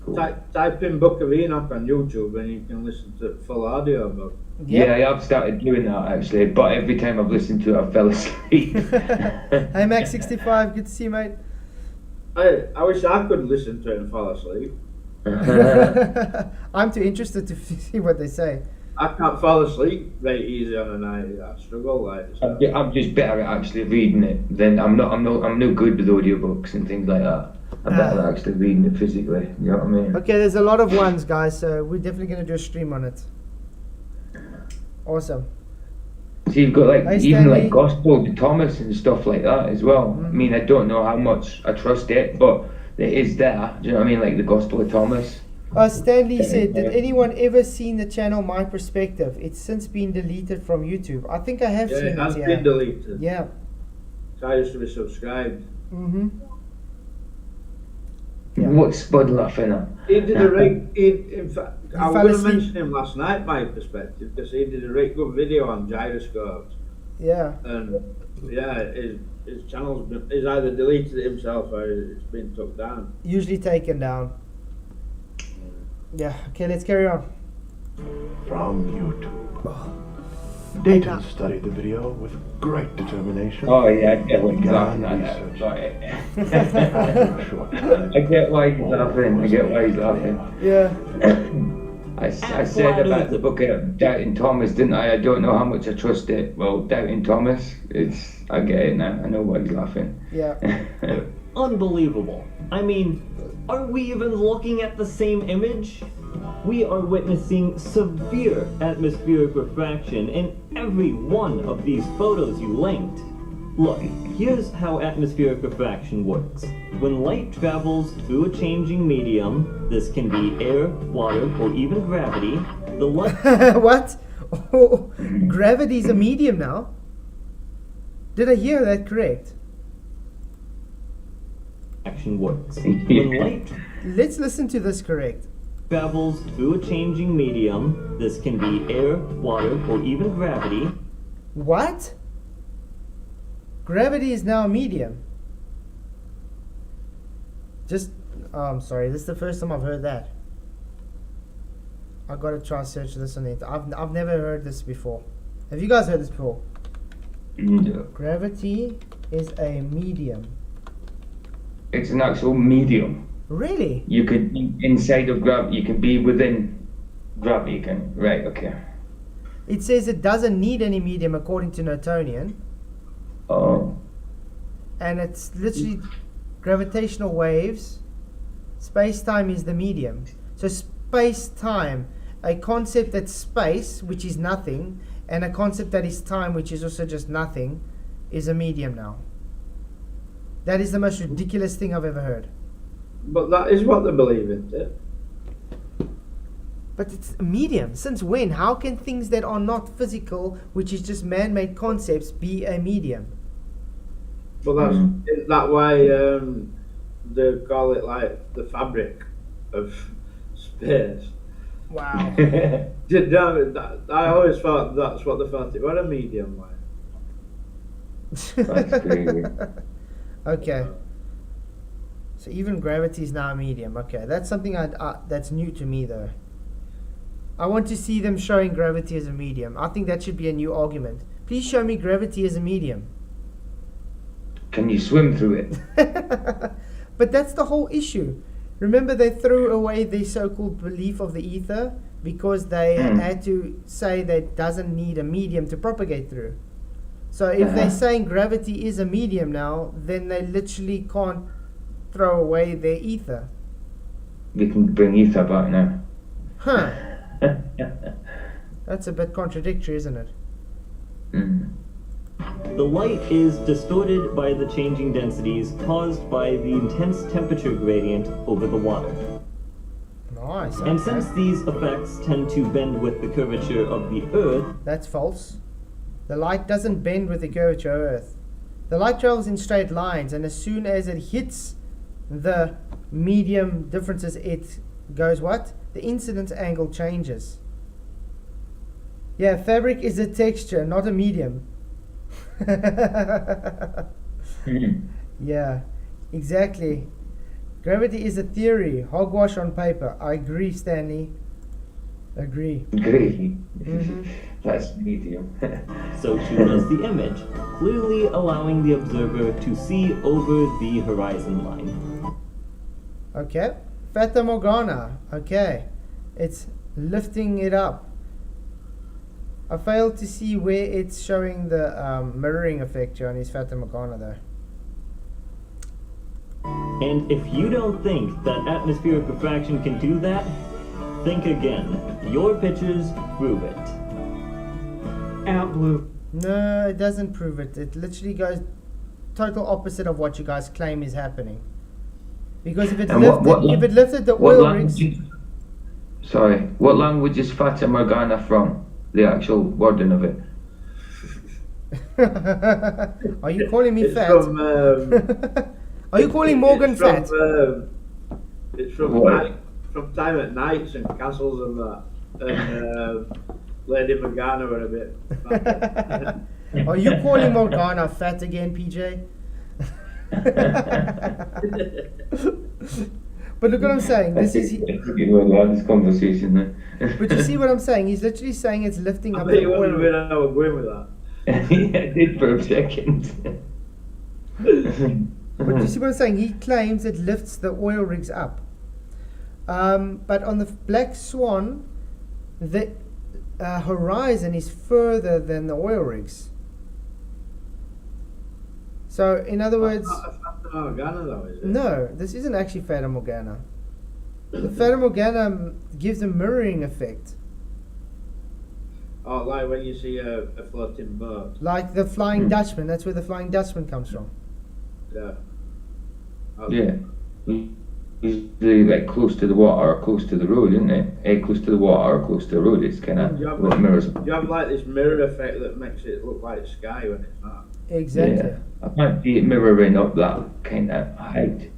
Cool. Type in Book of Enoch on YouTube and you can listen to full audio book. Yep. Yeah, I've started doing that actually, but every time I've listened to it, I fell asleep. Hey Max65, good to see you, mate. I wish I could listen to it and fall asleep. I'm too interested to see what they say. I can't fall asleep very easy on a night. I struggle like. So. I'm just better at actually reading it than I'm no good with audiobooks and things like that. I'm better at actually reading it physically. You know what I mean? Okay, there's a lot of ones, guys, so we're definitely gonna do a stream on it. Awesome. So you've got like Hi, even Stanley. like Gospel to Thomas and stuff like that as well. I mean, I don't know how much I trust it, but it is there. Do you know what I mean? Like the Gospel of Thomas. Stanley said, did anyone ever seen the channel My Perspective? It's since been deleted from YouTube. I think I have Yeah, seen it has it, been deleted. Yeah. So I used to be subscribed. Mm-hmm. Yeah. What's Spud laughing at? He did a in fact, I fell was going to asleep. mention him last night, My Perspective, because he did a very good video on gyroscopes. Yeah. And yeah, his channel's been, he's either deleted it himself or it's been took down. Usually taken down. Yeah. Okay, let's carry on. From YouTube. Dayton studied the video with great determination. Oh yeah, I get what he's Began laughing at. research. Right. After a short time, I get why he's laughing. I get why he's laughing. Yeah. I said about the book of Doubting Thomas, didn't I? I don't know how much I trust it. Well, Doubting Thomas, I get it now. I know why he's laughing. Yeah. Unbelievable. I mean, are we even looking at the same image? We are witnessing severe atmospheric refraction in every one of these photos you linked. Look, here's how atmospheric refraction works. When light travels through a changing medium, this can be air, water, or even gravity, the light What? Oh, gravity's a medium now? Did I hear that correct? action works. When light Let's listen to this correct. travels through a changing medium, this can be air, water, or even gravity, What? Gravity is now a medium. I'm sorry, this is the first time I've heard that. I gotta try search this on the internet. I've never heard this before. Have you guys heard this before? No. Gravity is a medium. It's an actual medium. Really? You could be inside of gravity. You can be within gravity. You can. Right. Okay. It says it doesn't need any medium according to Newtonian, Oh. and it's literally gravitational waves. Space-time is the medium. So space-time, a concept that's space, which is nothing, and a concept that is time, which is also just nothing, is a medium now. That is the most ridiculous thing I've ever heard. But that is what they believe in, isn't it? But it's a medium. Since when? How can things that are not physical, which is just man-made concepts, be a medium? But that's in that way. They call it like the fabric of space. Wow. I always thought that's what they thought it was, a medium way. That's crazy. Okay. So even gravity is now a medium. Okay, that's something that's new to me though. I want to see them showing gravity as a medium. I think that should be a new argument. Please show me gravity as a medium. Can you swim through it? But that's the whole issue. Remember, they threw away the so-called belief of the ether because they had to say that it doesn't need a medium to propagate through. So if they're saying gravity is a medium now, then they literally can't throw away their ether. We can bring ether back now. Huh. That's a bit contradictory, isn't it? The light is distorted by the changing densities caused by the intense temperature gradient over the water. Nice. And okay. since these effects tend to bend with the curvature of the Earth, That's false. The light doesn't bend with the curvature of Earth. The light travels in straight lines, and as soon as it hits the medium differences, it goes what? The incidence angle changes. Yeah, fabric is a texture, not a medium. Yeah, exactly. Gravity is a theory, hogwash on paper. I agree, Stanley. Agree. Gravy. Mhm. That's medium. so too does the image, clearly allowing the observer to see over the horizon line. Okay. Fata Morgana. Okay. It's lifting it up. I failed to see where it's showing the mirroring effect here on his Fata Morgana though. And if you don't think that atmospheric refraction can do that, think again. Your pictures prove it. Out blue. No, it doesn't prove it. It literally goes total opposite of what you guys claim is happening. Because if it And lifted, if it lifted the what oil rigs, Sorry, what language is Fata Morgana from? The actual wording of it. are you calling me It's fat? from. Are you calling Morgan it's from, fat? It's from What? from time at nights and castles and that. And Lady Morgana were a bit. Are you calling Morgana fat again, PJ? But look what I'm saying. This is. That's a good way to have this conversation then. But you see what I'm saying? He's literally saying it's lifting I up bet the you oil wondered rig. where I was going with that. Yeah, I did for a second. But you see what I'm saying? He claims it lifts the oil rigs up. But on the Black Swan, the horizon is further than the oil rigs. So, in other words, That's not Fata Morgana though, is it? no, this isn't actually Fata Morgana. The Fata Morgana gives a mirroring effect, Oh, like when you see a floating boat. like the Flying Dutchman. That's where the Flying Dutchman comes from. Yeah. Yeah. Usually like close to the water or close to the road, isn't it? Close to the water or close to the road, it's kind of You have, like mirrors. you have like this mirror effect that makes it look like sky when it's not. Exactly. Yeah. I can't see it mirroring up that kind of height.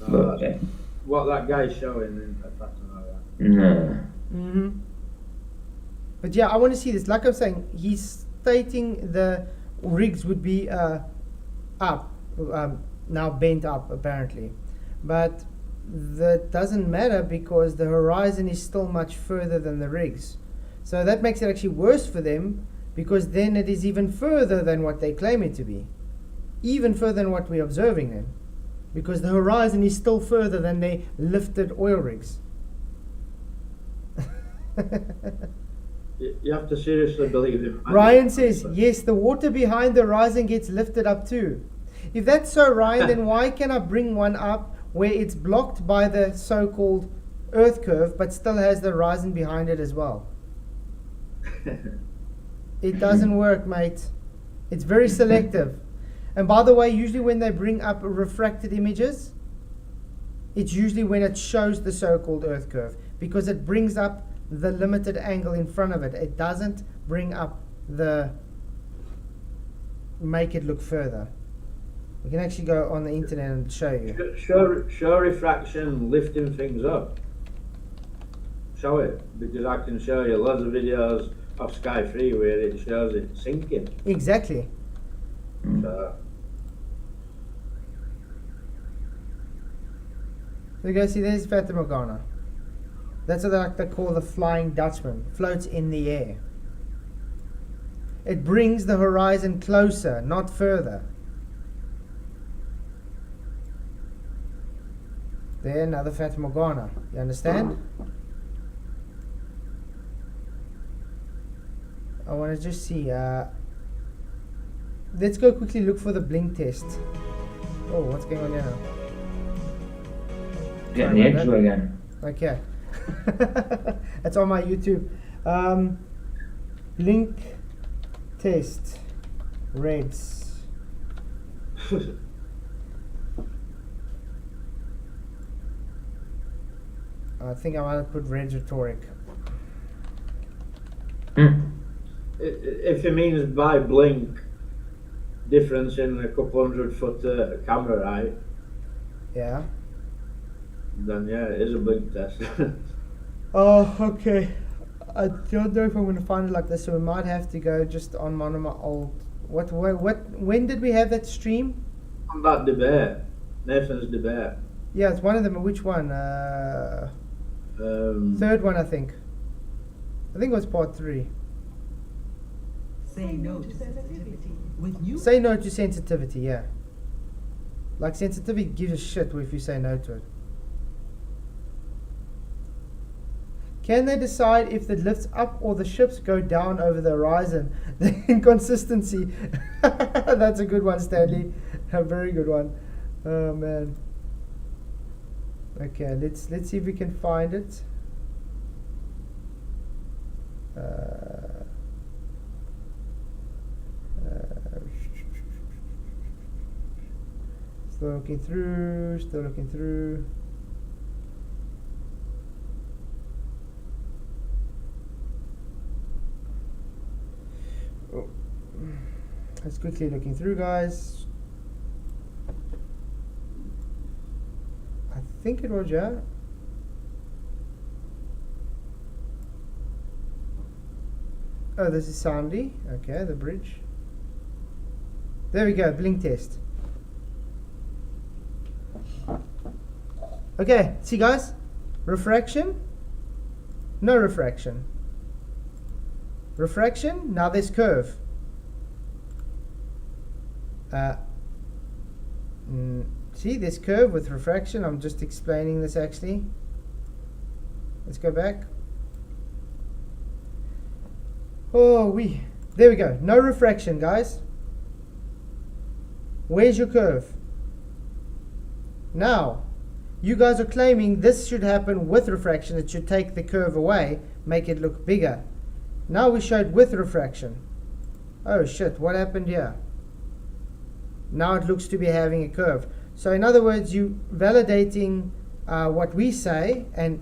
No, But, that's what that guy's showing in Fata Morgana. no. Mm-hmm. But yeah, I want to see this. Like I'm saying, he's stating the rigs would be up, now bent up apparently. But that doesn't matter because the horizon is still much further than the rigs. So that makes it actually worse for them because then it is even further than what they claim it to be. Even further than what we're observing then. because the horizon is still further than their lifted oil rigs. You have to seriously believe it. Ryan says, yes, the water behind the horizon gets lifted up too. If that's so, Ryan, then why can I bring one up where it's blocked by the so-called Earth curve, but still has the horizon behind it as well? It doesn't work, mate. It's very selective. And by the way, usually when they bring up refracted images, it's usually when it shows the so-called Earth curve, because it brings up the limited angle in front of it. It doesn't bring up make it look further. We can actually go on the internet and show you. Show refraction lifting things up. Show it, because I can show you lots of videos of Sky 3 where it shows it sinking. Exactly. So, so you guys see, there's Fata Morgana. That's what they call the Flying Dutchman. Floats in the air. It brings the horizon closer, not further. There, another Fata Morgana. You understand? I want to just see. Let's go quickly look for the blink test. Oh, what's going on here now? Getting the intro again. Okay. It's on my YouTube. Blink test. Reds. I think I might have put reds rhetoric. if it means by blink, difference in a couple 100-foot camera, right? Yeah. Then yeah, it is a blink test. Oh, okay. I don't know if I'm going to find it like this, so we might have to go just on one of my old. When did we have that stream? On that debate, Nathan's debate. Yeah, it's one of them. Which one? Third one, I think. I think it was part 3. Say no to sensitivity. With you, Say no to sensitivity, yeah. Like, sensitivity gives a shit if you say no to it. Can they decide if it lifts up or the ships go down over the horizon? The inconsistency. That's a good one, Stanley. A very good one. Oh, man. Okay, let's see if we can find it. Still looking through. Oh. Let's quickly looking through, guys. I think it was, yeah. Oh, this is Sandy. Okay, the bridge. There we go, blink test. Okay, see guys? Refraction. No refraction. Refraction, now there's curve. See, there's curve with refraction. I'm just explaining this actually. Let's go back. Oh, there we go. No refraction, guys. Where's your curve? Now, you guys are claiming this should happen with refraction. It should take the curve away, make it look bigger. Now we showed with refraction. Oh shit, what happened here? Now it looks to be having a curve. So in other words, you validating what we say, and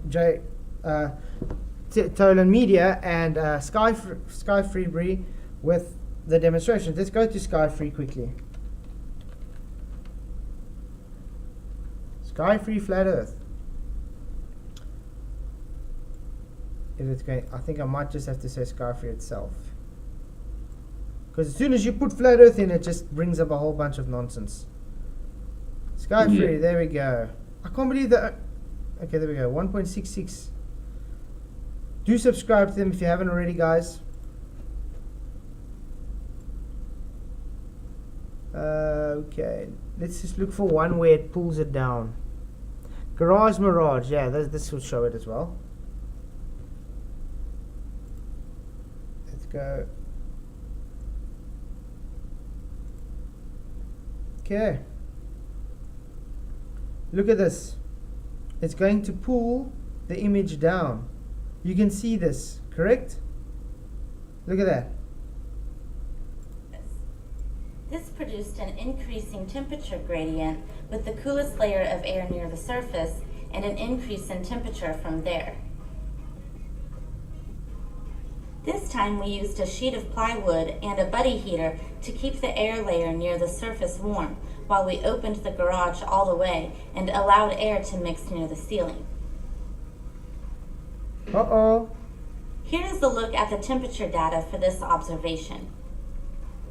Tolan Media and Sky Freebury with the demonstration. Let's go to Sky Free quickly. Sky Free Flat Earth. If it's going, I think I might just have to say Sky Free itself. Because as soon as you put Flat Earth in, it just brings up a whole bunch of nonsense. Sky Free, there we go. I can't believe that. Okay, there we go. 1.66. Do subscribe to them if you haven't already, guys. Okay, let's just look for one where it pulls it down. Garage Mirage, yeah, this will show it as well. Let's go. Okay. Look at this. It's going to pull the image down. You can see this, correct? Look at that. This produced an increasing temperature gradient with the coolest layer of air near the surface and an increase in temperature from there. This time we used a sheet of plywood and a buddy heater to keep the air layer near the surface warm while we opened the garage all the way and allowed air to mix near the ceiling. Uh-oh. Here is a look at the temperature data for this observation.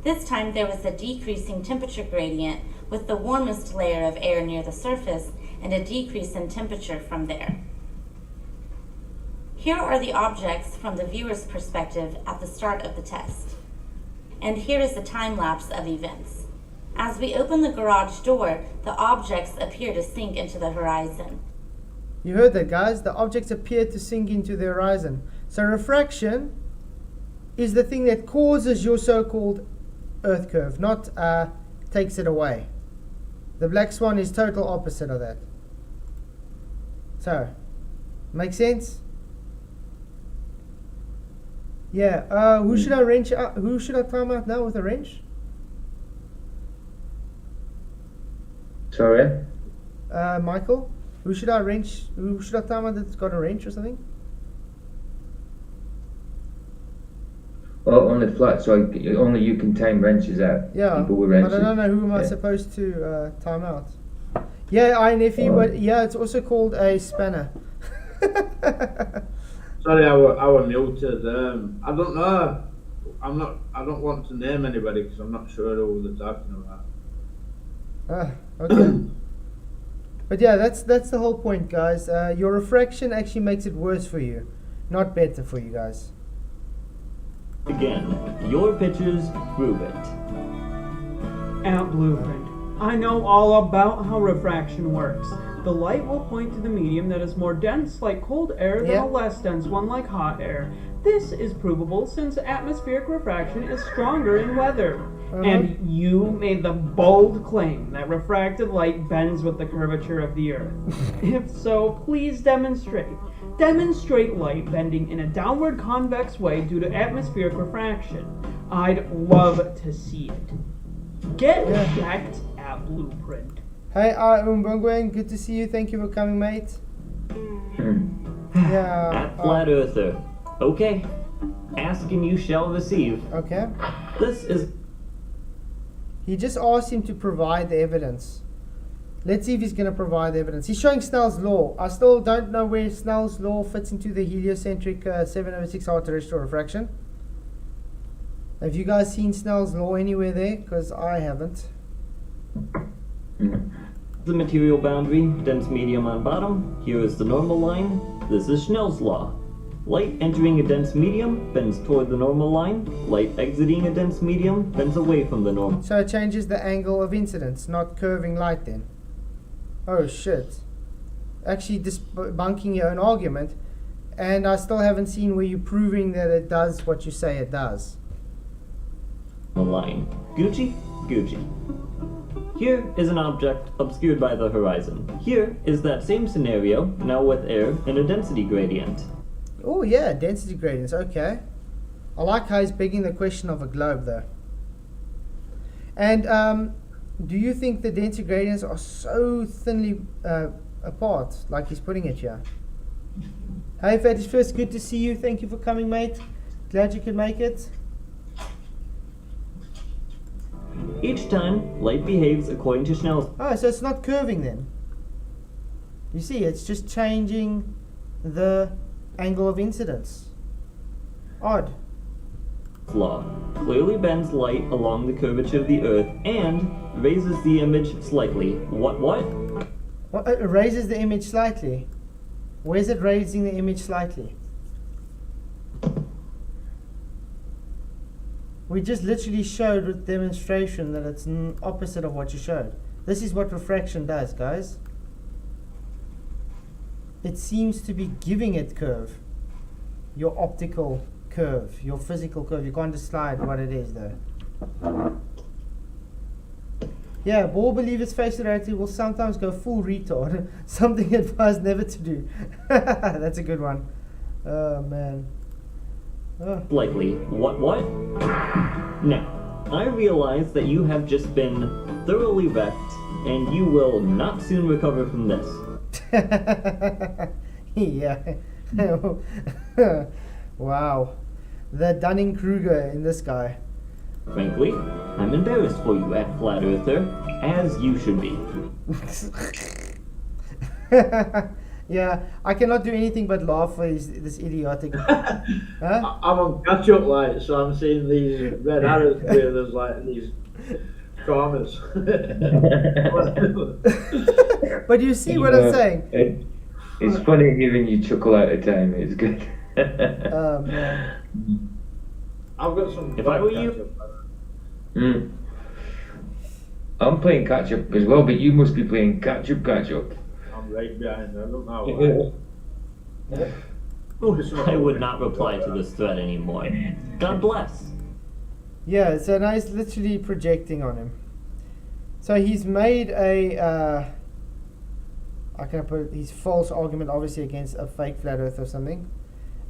This time there was a decreasing temperature gradient with the warmest layer of air near the surface and a decrease in temperature from there. Here are the objects from the viewer's perspective at the start of the test. And here is the time lapse of events. As we open the garage door, the objects appear to sink into the horizon. You heard that, guys. The objects appear to sink into the horizon. So refraction is the thing that causes your so-called Earth curve, not takes it away. The Black Swan is total opposite of that. So, make sense? Yeah. Who should I wrench out? Who should I time out now with a wrench? Sorry? Michael. Who should I wrench? Who should I time out that's got a wrench or something? Well, only flat, so only you can time wrenches out. Yeah. People with But wrenches. I don't know who am I supposed to time out. Yeah, INFE. Yeah, it's also called a spanner. Sorry, I were muted. I don't know. I don't want to name anybody because I'm not sure who they're talking about. Okay. But yeah, that's the whole point, guys. Your refraction actually makes it worse for you, not better for you guys. Again, your pictures prove it. At Blueprint, I know all about how refraction works. The light will point to the medium that is more dense like cold air than Yeah. a less dense one like hot air. This is provable since atmospheric refraction is stronger in weather. And you made the bold claim that refracted light bends with the curvature of the Earth. If so, please demonstrate. Demonstrate light bending in a downward convex way due to atmospheric refraction. I'd love to see it. Get backed at Blueprint. Hey, Umbungwen, good to see you. Thank you for coming, mate. Yeah. At Flat Earther. Okay. Ask and you shall receive. Okay. This is... He just asked him to provide the evidence. Let's see if he's going to provide the evidence. He's showing Snell's law. I still don't know where Snell's law fits into the heliocentric 7/6 hour terrestrial refraction. Have you guys seen Snell's law anywhere there? Because I haven't. the material boundary, dense medium on bottom. Here is the normal line. This is Snell's law. Light entering a dense medium bends toward the normal line. Light exiting a dense medium bends away from the normal. So it changes the angle of incidence, not curving light then. Oh shit. Actually debunking your own argument, and I still haven't seen where you're proving that it does what you say it does. Line. Gucci? Gucci. Here is an object obscured by the horizon. Here is that same scenario, now with air and a density gradient. Oh yeah, density gradients, okay. I like how he's begging the question of a globe though. And do you think the density gradients are so thinly apart, like he's putting it here? Hey Fetish First, good to see you. Thank you for coming, mate. Glad you could make it. Each time, light behaves according to Snell's Oh, so it's not curving then. You see, it's just changing the angle of incidence. Odd. law. Clearly bends light along the curvature of the Earth and raises the image slightly. What? Well, it raises the image slightly. Where's it raising the image slightly? We just literally showed with demonstration that it's opposite of what you showed. This is what refraction does, guys. It seems to be giving it curve. Your optical curve, your physical curve. You can't decide what it is though. Yeah, ball believers face reality will sometimes go full retard. Something advised never to do. That's a good one. Oh man. Oh. Likely. What? Now, I realize that you have just been thoroughly wrecked, and you will not soon recover from this. Yeah. Wow. The Dunning-Kruger in this guy. Frankly, I'm embarrassed for you at Flat Earther, as you should be. Yeah, I cannot do anything but laugh for this idiotic. Huh? I'm on catch-up light, so I'm seeing these red arrows where there's like these traumas. But you see what I'm saying? It's funny hearing you chuckle out of time. It's good. Man. I've got some. If I were you- I'm playing catch up as well, but you must be playing catch up. I'm right behind. I don't know why. I would not reply to this thread anymore. God bless. Yeah, so now he's literally projecting on him. So he's made a, I can put his false argument obviously against a fake flat earth or something.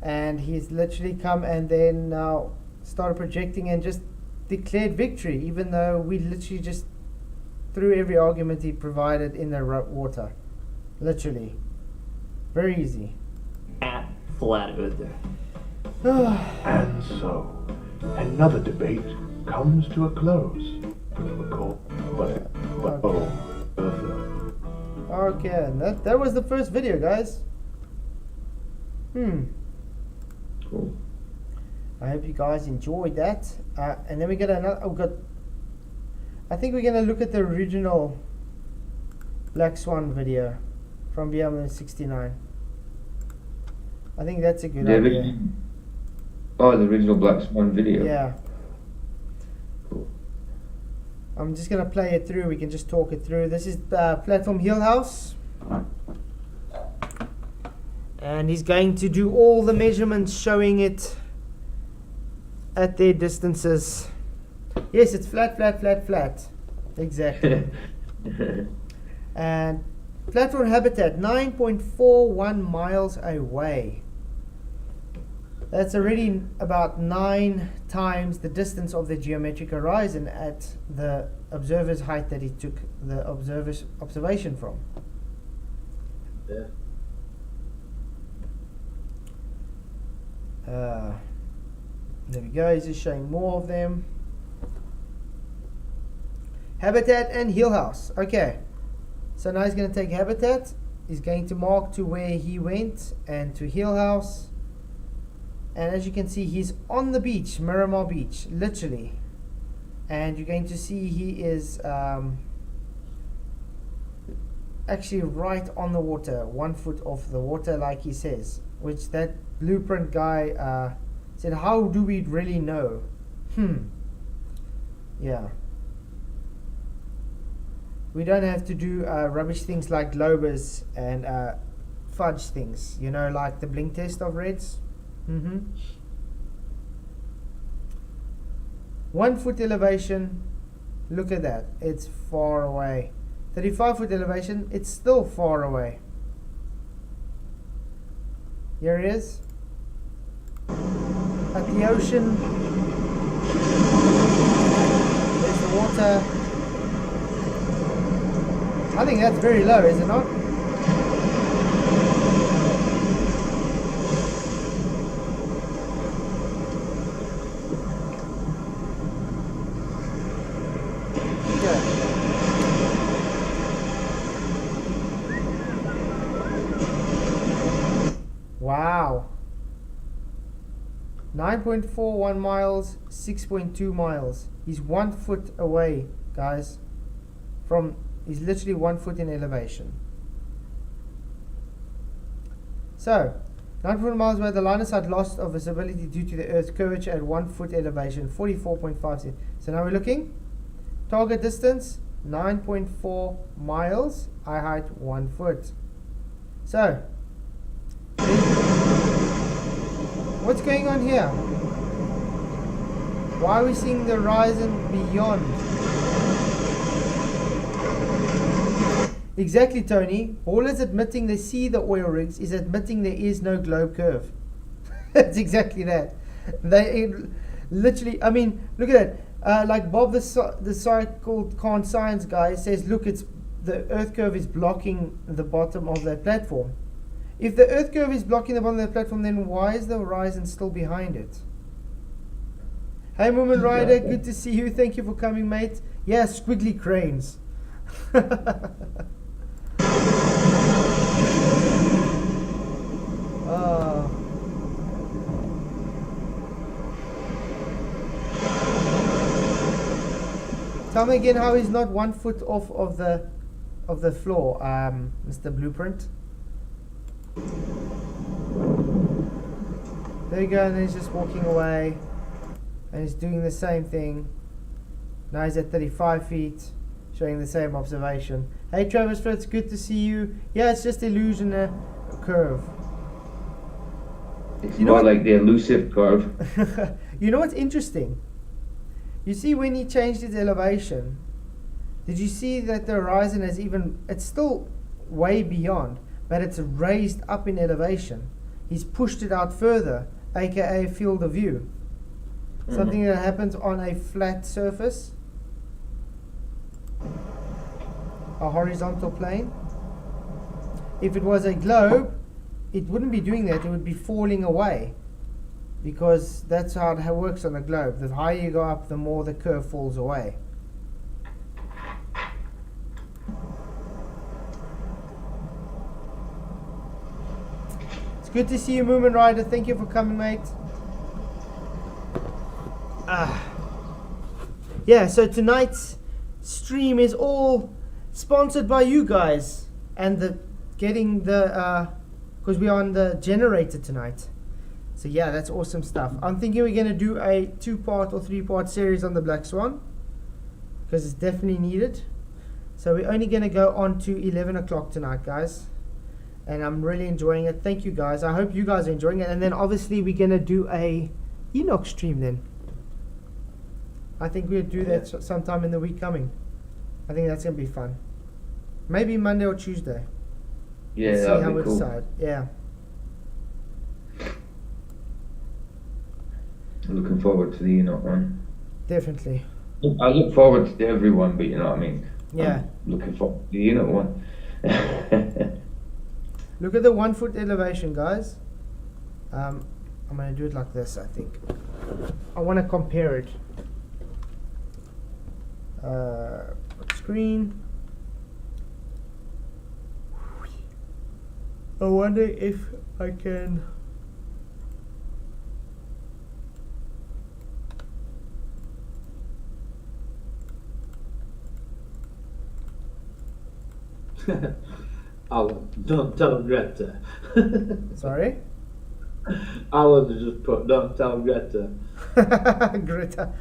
And he's literally come and then now started projecting and just declared victory, even though we literally just threw every argument he provided in the water. Literally. Very easy. At Flat Earther. And so, another debate comes to a close. Okay, and that was the first video, guys. Cool. I hope you guys enjoyed that. And then we got another. I think we're gonna look at the original Black Swan video from BM69. I think that's a good idea. The original Black Swan video. Yeah. Cool. I'm just gonna play it through. We can just talk it through. This is Platform Hill House. And he's going to do all the measurements showing it at their distances. Yes, it's flat. Exactly. And platform habitat 9.41 miles away. That's already about 9 times the distance of the geometric horizon at the observer's height that he took the observer's observation from. Yeah. There we go, he's just showing more of them. Habitat and Hill House. Okay, so now he's going to take Habitat, he's going to mark to where he went and to Hill House. And as you can see, he's on the beach, Miramar Beach, literally. And you're going to see he is actually right on the water, 1 foot off the water, like he says. Which that blueprint guy said, how do we really know? Yeah. We don't have to do rubbish things like globers and fudge things, you know, like the blink test of reds. 1 foot elevation, look at that, it's far away. 35 foot elevation, it's still far away. Here it is. At the ocean. There's the water. I think that's very low, is it not? Wow. 9.41 miles, 6.2 miles. He's 1 foot away, guys. He's literally 1 foot in elevation. So, 9.4 miles away, the line of sight lost of visibility due to the Earth's curvature at 1 foot elevation, 44.5 centimeters. So now we're looking. Target distance, 9.4 miles. Eye height, 1 foot. So, what's going on here? Why are we seeing the horizon beyond? Exactly, Tony. All is admitting they see the oil rigs is admitting there is no globe curve. It's exactly that. They literally, I mean, look at that. Like Bob, the so-called Kant science guy, says, look, it's the Earth curve is blocking the bottom of that platform. If the Earth curve is blocking the bottom of the platform, then why is the horizon still behind it? Hey, Moomin Rider, good to see you. Thank you for coming, mate. Yeah, squiggly cranes. Tell me again how he's not 1 foot off of the floor, Mr. Blueprint. There you go, and then he's just walking away, and he's doing the same thing. Now he's at 35 feet, showing the same observation. Hey Travis Fritz, good to see you. Yeah, it's just illusion curve. It's more like the elusive curve. You know what's interesting? You see when he changed his elevation, did you see that the horizon has it's still way beyond, but it's raised up in elevation. He's pushed it out further, aka field of view. Something that happens on a flat surface, a horizontal plane. If it was a globe, it wouldn't be doing that, it would be falling away. Because that's how it works on a globe. The higher you go up, the more the curve falls away. It's good to see you, Moomin Rider. Thank you for coming, mate. Yeah, so tonight's stream is all sponsored by you guys. And because we're on the generator tonight. So yeah, that's awesome stuff. I'm thinking we're going to do a 2-part or 3-part series on the Black Swan, because it's definitely needed. So we're only going to go on to 11 o'clock tonight, guys. And I'm really enjoying it. Thank you, guys. I hope you guys are enjoying it. And then obviously we're going to do a Enoch stream then. I think we'll do that sometime in the week coming. I think that's going to be fun. Maybe Monday or Tuesday. Yeah, we'll see that'd how be we cool. decide. Yeah. I'm looking forward to the Enoch one. Definitely. I look forward to everyone, but you know what I mean? Yeah. I'm looking forward to the Enoch one. Look at the 1 foot elevation, guys. I'm going to do it like this, I think. I want to compare it. Screen. I wonder if I can... Alan, don't tell Greta. Sorry? Alan has just put, don't tell Greta. Greta.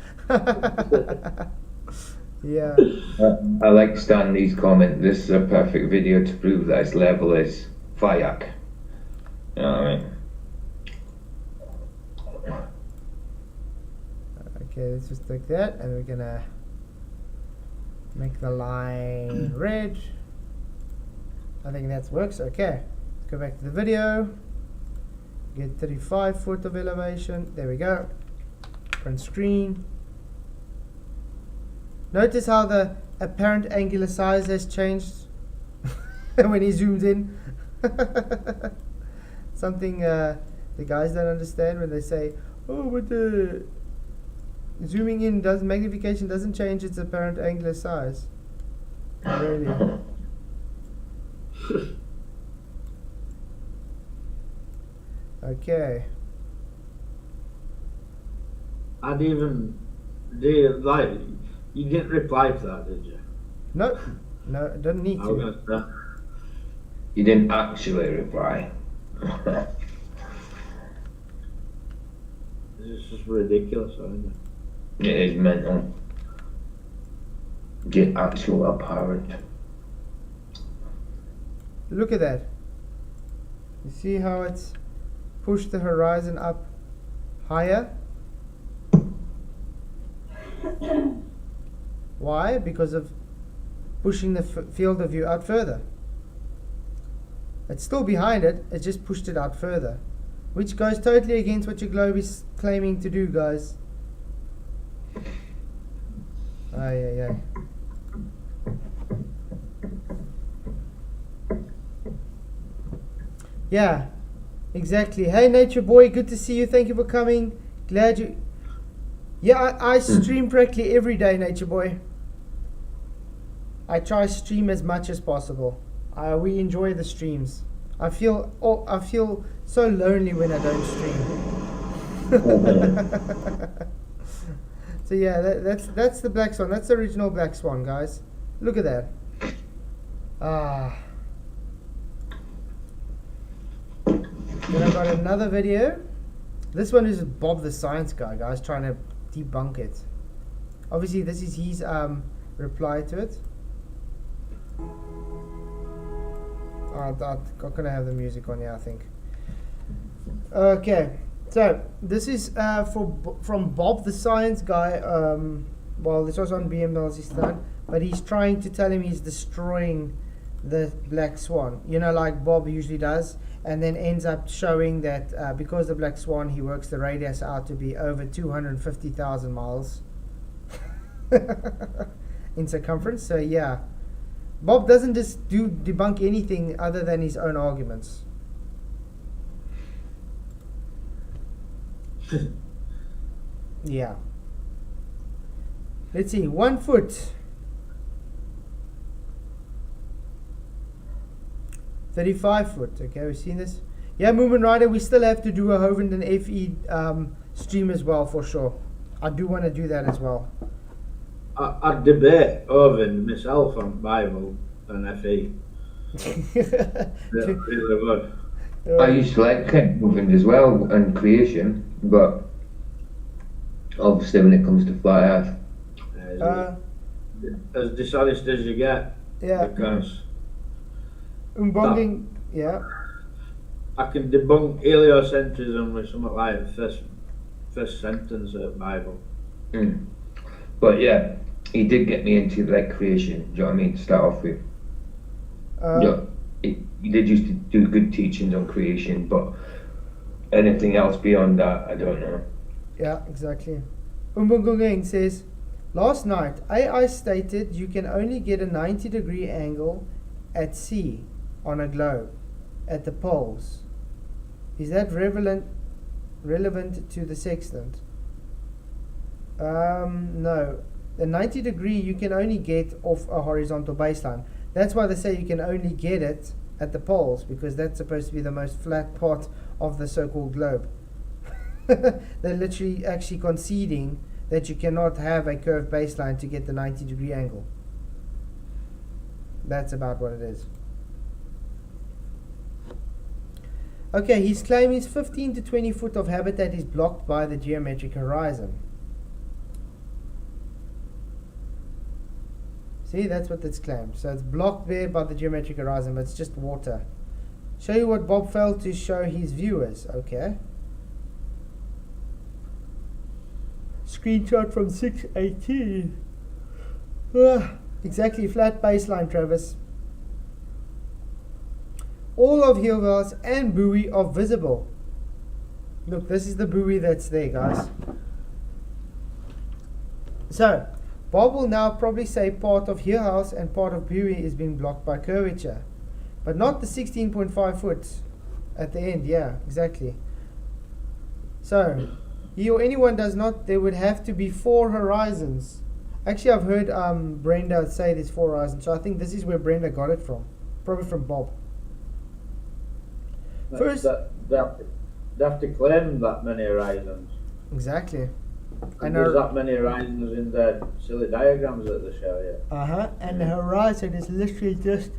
Yeah. I like Stan Lee's comment. This is a perfect video to prove that its level is Fayak. You know what I mean? Okay, let's just take that, and we're gonna make the line red. I think that works. Okay, let's go back to the video. Get 35 foot of elevation. There we go. Print screen. Notice how the apparent angular size has changed when he zooms in. Something the guys don't understand when they say, oh, but the zooming in magnification doesn't change its apparent angular size. Really. Okay. You didn't reply to that, did you? No, don't need to. You didn't actually reply. It's just ridiculous, isn't it? It is mental. Get actual apparent. Look at that. You see how it's pushed the horizon up higher? Why? Because of pushing the field of view out further. It's still behind it, it's just pushed it out further. Which goes totally against what your globe is claiming to do, guys. Ay. Yeah, exactly. Hey, Nature Boy, good to see you. Thank you for coming. Glad you... Yeah, I stream practically every day, Nature Boy. I try to stream as much as possible. We enjoy the streams. I feel so lonely when I don't stream. So yeah, that's the Black Swan. That's the original Black Swan, guys. Look at that. Then I got another video. This one is Bob the Science Guy, guys, trying to debunk it. Obviously, this is his reply to it. I'm gonna have the music on here, I think. Okay, so this is from Bob the Science Guy. Well, this was on BML's stand, but he's trying to tell him he's destroying the Black Swan. You know, like Bob usually does, and then ends up showing that because the Black Swan, he works the radius out to be over 250,000 miles in circumference. So yeah. Bob doesn't just debunk anything other than his own arguments. Yeah. Let's see. 1 foot. 35 foot. Okay, we've seen this. Yeah, Movement Rider, we still have to do a Hovenden FE stream as well, for sure. I do want to do that as well. I debate Owen myself on Bible and FE. Really would. I used to like moving as well and creation, but obviously when it comes to flat Earth, as dishonest as you get. Yeah. Because Debunking, yeah. I can debunk heliocentrism with something like the first sentence of the Bible. But yeah, he did get me into like creation. Do you know what I mean? To start off with. He did used to do good teachings on creation, but anything else beyond that, I don't know. Yeah, exactly. Umbungungeng says, last night AI stated you can only get a 90-degree angle at sea on a globe at the poles. Is that relevant to the sextant? No. The 90-degree you can only get off a horizontal baseline. That's why they say you can only get it at the poles, because that's supposed to be the most flat part of the so-called globe. They're literally actually conceding that you cannot have a curved baseline to get the 90-degree angle. That's about what it is. Okay, his claim is 15 to 20 foot of habitat is blocked by the geometric horizon. See, that's what it's claimed. So it's blocked there by the geometric horizon, but it's just water. Show you what Bob failed to show his viewers. Okay. Screenshot from 618. Exactly, flat baseline, Travis. All of Hilvels and buoy are visible. Look, this is the buoy that's there, guys. So, Bob will now probably say part of heel house and part of buoy is being blocked by curvature. But not the 16.5 foot at the end. Yeah, exactly. So, he or anyone does not, there would have to be 4 horizons. Actually, I've heard Brenda say there's 4 horizons. So I think this is where Brenda got it from. Probably from Bob. First, they have to claim that many horizons. Exactly. And there's that many horizons in the silly diagrams that they show you. And the horizon is literally just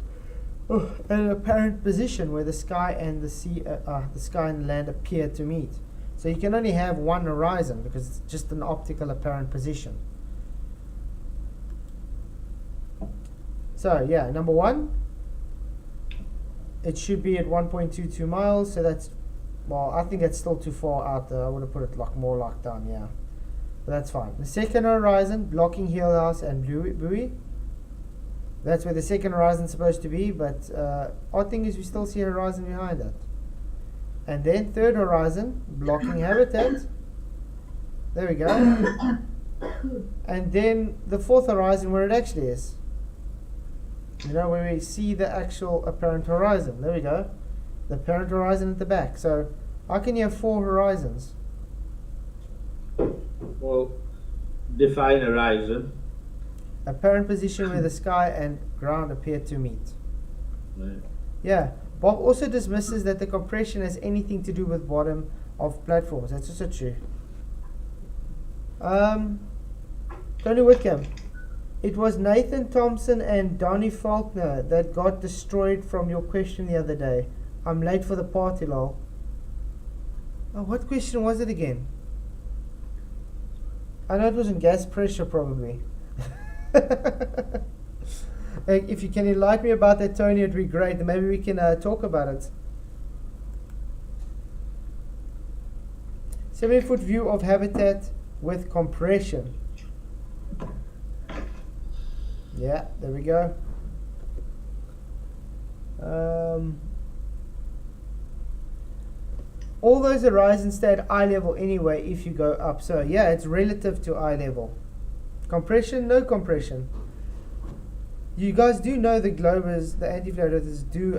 an apparent position where the sky and the sea, the sky and the land appear to meet. So you can only have one horizon because it's just an optical apparent position. So yeah, number one, it should be at 1.22 miles. So that's, well, I think it's still too far out there. I would have put it more locked down, yeah. But that's fine. The second horizon, blocking heel house and buoy. That's where the second horizon is supposed to be, but odd thing is we still see a horizon behind it. And then third horizon, blocking habitat. There we go. And then the fourth horizon where it actually is. You know, where we see the actual apparent horizon. There we go. The apparent horizon at the back. So how can you have 4 horizons? Well, define horizon. Apparent position where the sky and ground appear to meet. Right. Yeah. Bob also dismisses that the compression has anything to do with bottom of platforms. That's also true. Tony Whitcomb. It was Nathan Thompson and Donnie Faulkner that got destroyed from your question the other day. I'm late for the party, lol. Oh, what question was it again? I know it was in gas pressure, probably. If you can enlighten me about that, Tony, it'd be great. Then maybe we can talk about it. 7-foot view of habitat with compression. Yeah, there we go. All those horizons stay at eye level anyway if you go up. So yeah, it's relative to eye level. Compression, no compression. You guys do know the globers, the anti-flat earthers do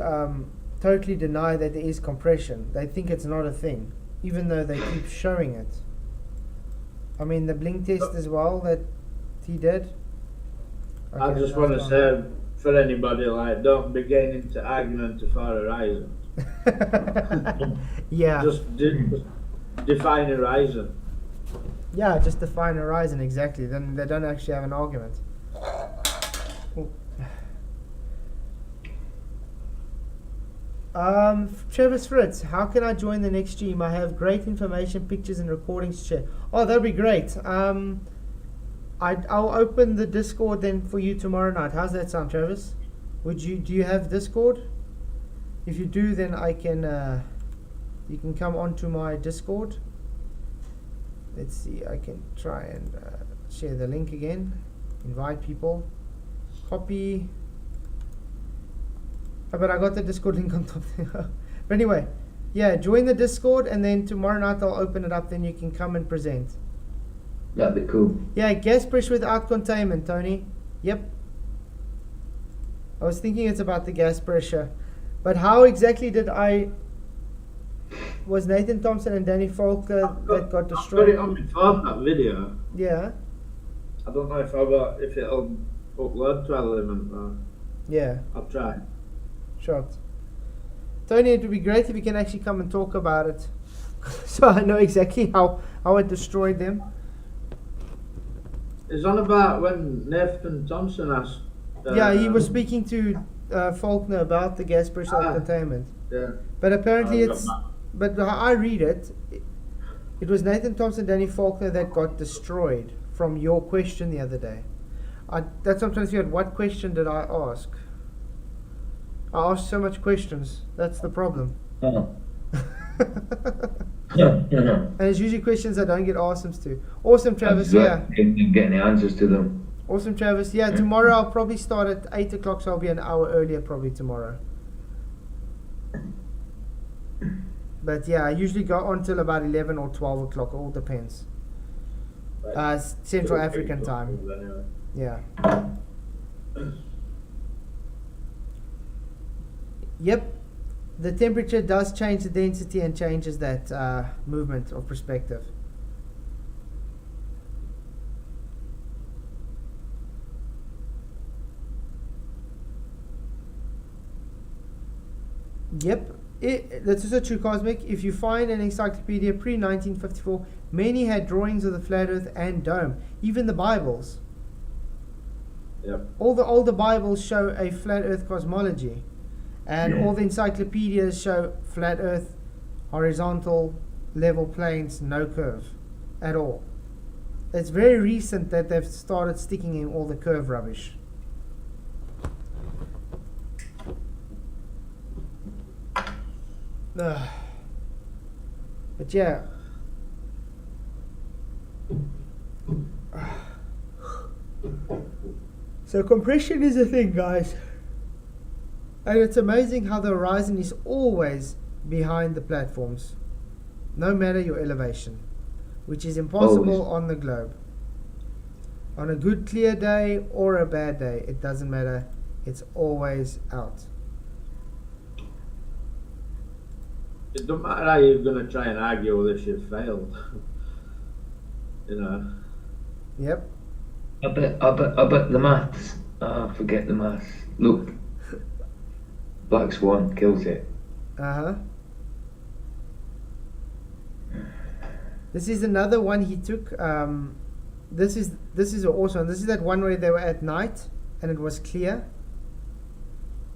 totally deny that there is compression. They think it's not a thing, even though they keep showing it. I mean, the blink test as well that he did. I Okay, just want to that's say for anybody, like, don't be getting into argument to far horizon. fine. Yeah. Just define horizon. Yeah, just define horizon exactly. Then they don't actually have an argument. Travis Fritz, how can I join the next stream? I have great information, pictures, and recordings to share. Oh, that'd be great. I'll open the Discord then for you tomorrow night. How's that sound, Travis? Do you have Discord? If you do, then I can. You can come onto my Discord. Let's see. I can try and share the link again. Invite people. Copy. Oh, but I got the Discord link on top there. But anyway, yeah, join the Discord, and then tomorrow night I'll open it up. Then you can come and present. That'd be cool. Yeah, gas pressure without containment, Tony. Yep. I was thinking it's about the gas pressure. But how exactly did I... Was Nathan Thompson and Danny Faulkner that got I've got destroyed? it on my phone, that video. Yeah. I don't know if it'll upload to Element though. Yeah. I'll try. Shot. Tony, it would be great if you can actually come and talk about it. So I know exactly how it destroyed them. It's on about when Nathan Thompson asked. Yeah, he was speaking to Faulkner about the gas pressure containment. Yeah. But apparently I got it's... that. But how I read it, it was Nathan Thompson, Danny Faulkner that got destroyed from your question the other day. That's what I'm trying to figure out. What question did I ask? I asked so much questions. That's the problem. And it's usually questions I don't get answers to. Awesome, Travis. Yeah. Getting the answers to them. Awesome, Travis. Yeah, tomorrow I'll probably start at 8 o'clock, so I'll be an hour earlier probably tomorrow. But yeah, I usually go on till about 11 or 12 o'clock. It all depends. Central African time. Anyway. Yeah. Yep. The temperature does change the density and changes that movement of perspective. Yep. That's also true, Cosmic. If you find an encyclopedia pre-1954, many had drawings of the flat earth and dome. Even the Bibles. Yep. All the older Bibles show a flat earth cosmology. And all the encyclopedias show flat earth, horizontal, level planes, no curve at all. It's very recent that they've started sticking in all the curve rubbish. But yeah. So compression is a thing, guys. And it's amazing how the horizon is always behind the platforms, no matter your elevation, which is impossible on the globe. On a good clear day or a bad day, it doesn't matter, it's always out. It don't matter how you're going to try and argue with this, you've failed. You know. Yep. I bet the maths. Forget the maths. Look. Black Swan kills it. This is another one he took. This is awesome. This is that one where they were at night and it was clear.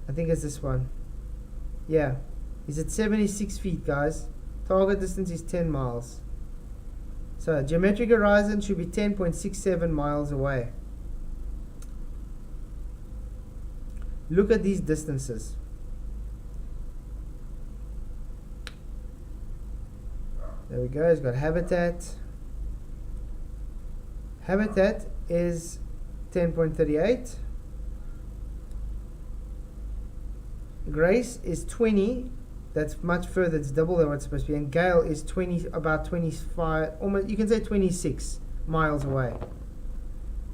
I think it's this one. Yeah. He's at 76 feet, guys. Target distance is 10 miles. So geometric horizon should be 10.67 miles away. Look at these distances. There we go. It's got habitat. Habitat is 10.38. Grace is 20. That's much further. It's double than what it's supposed to be. And Gale is 20, about 25, almost, you can say 26 miles away.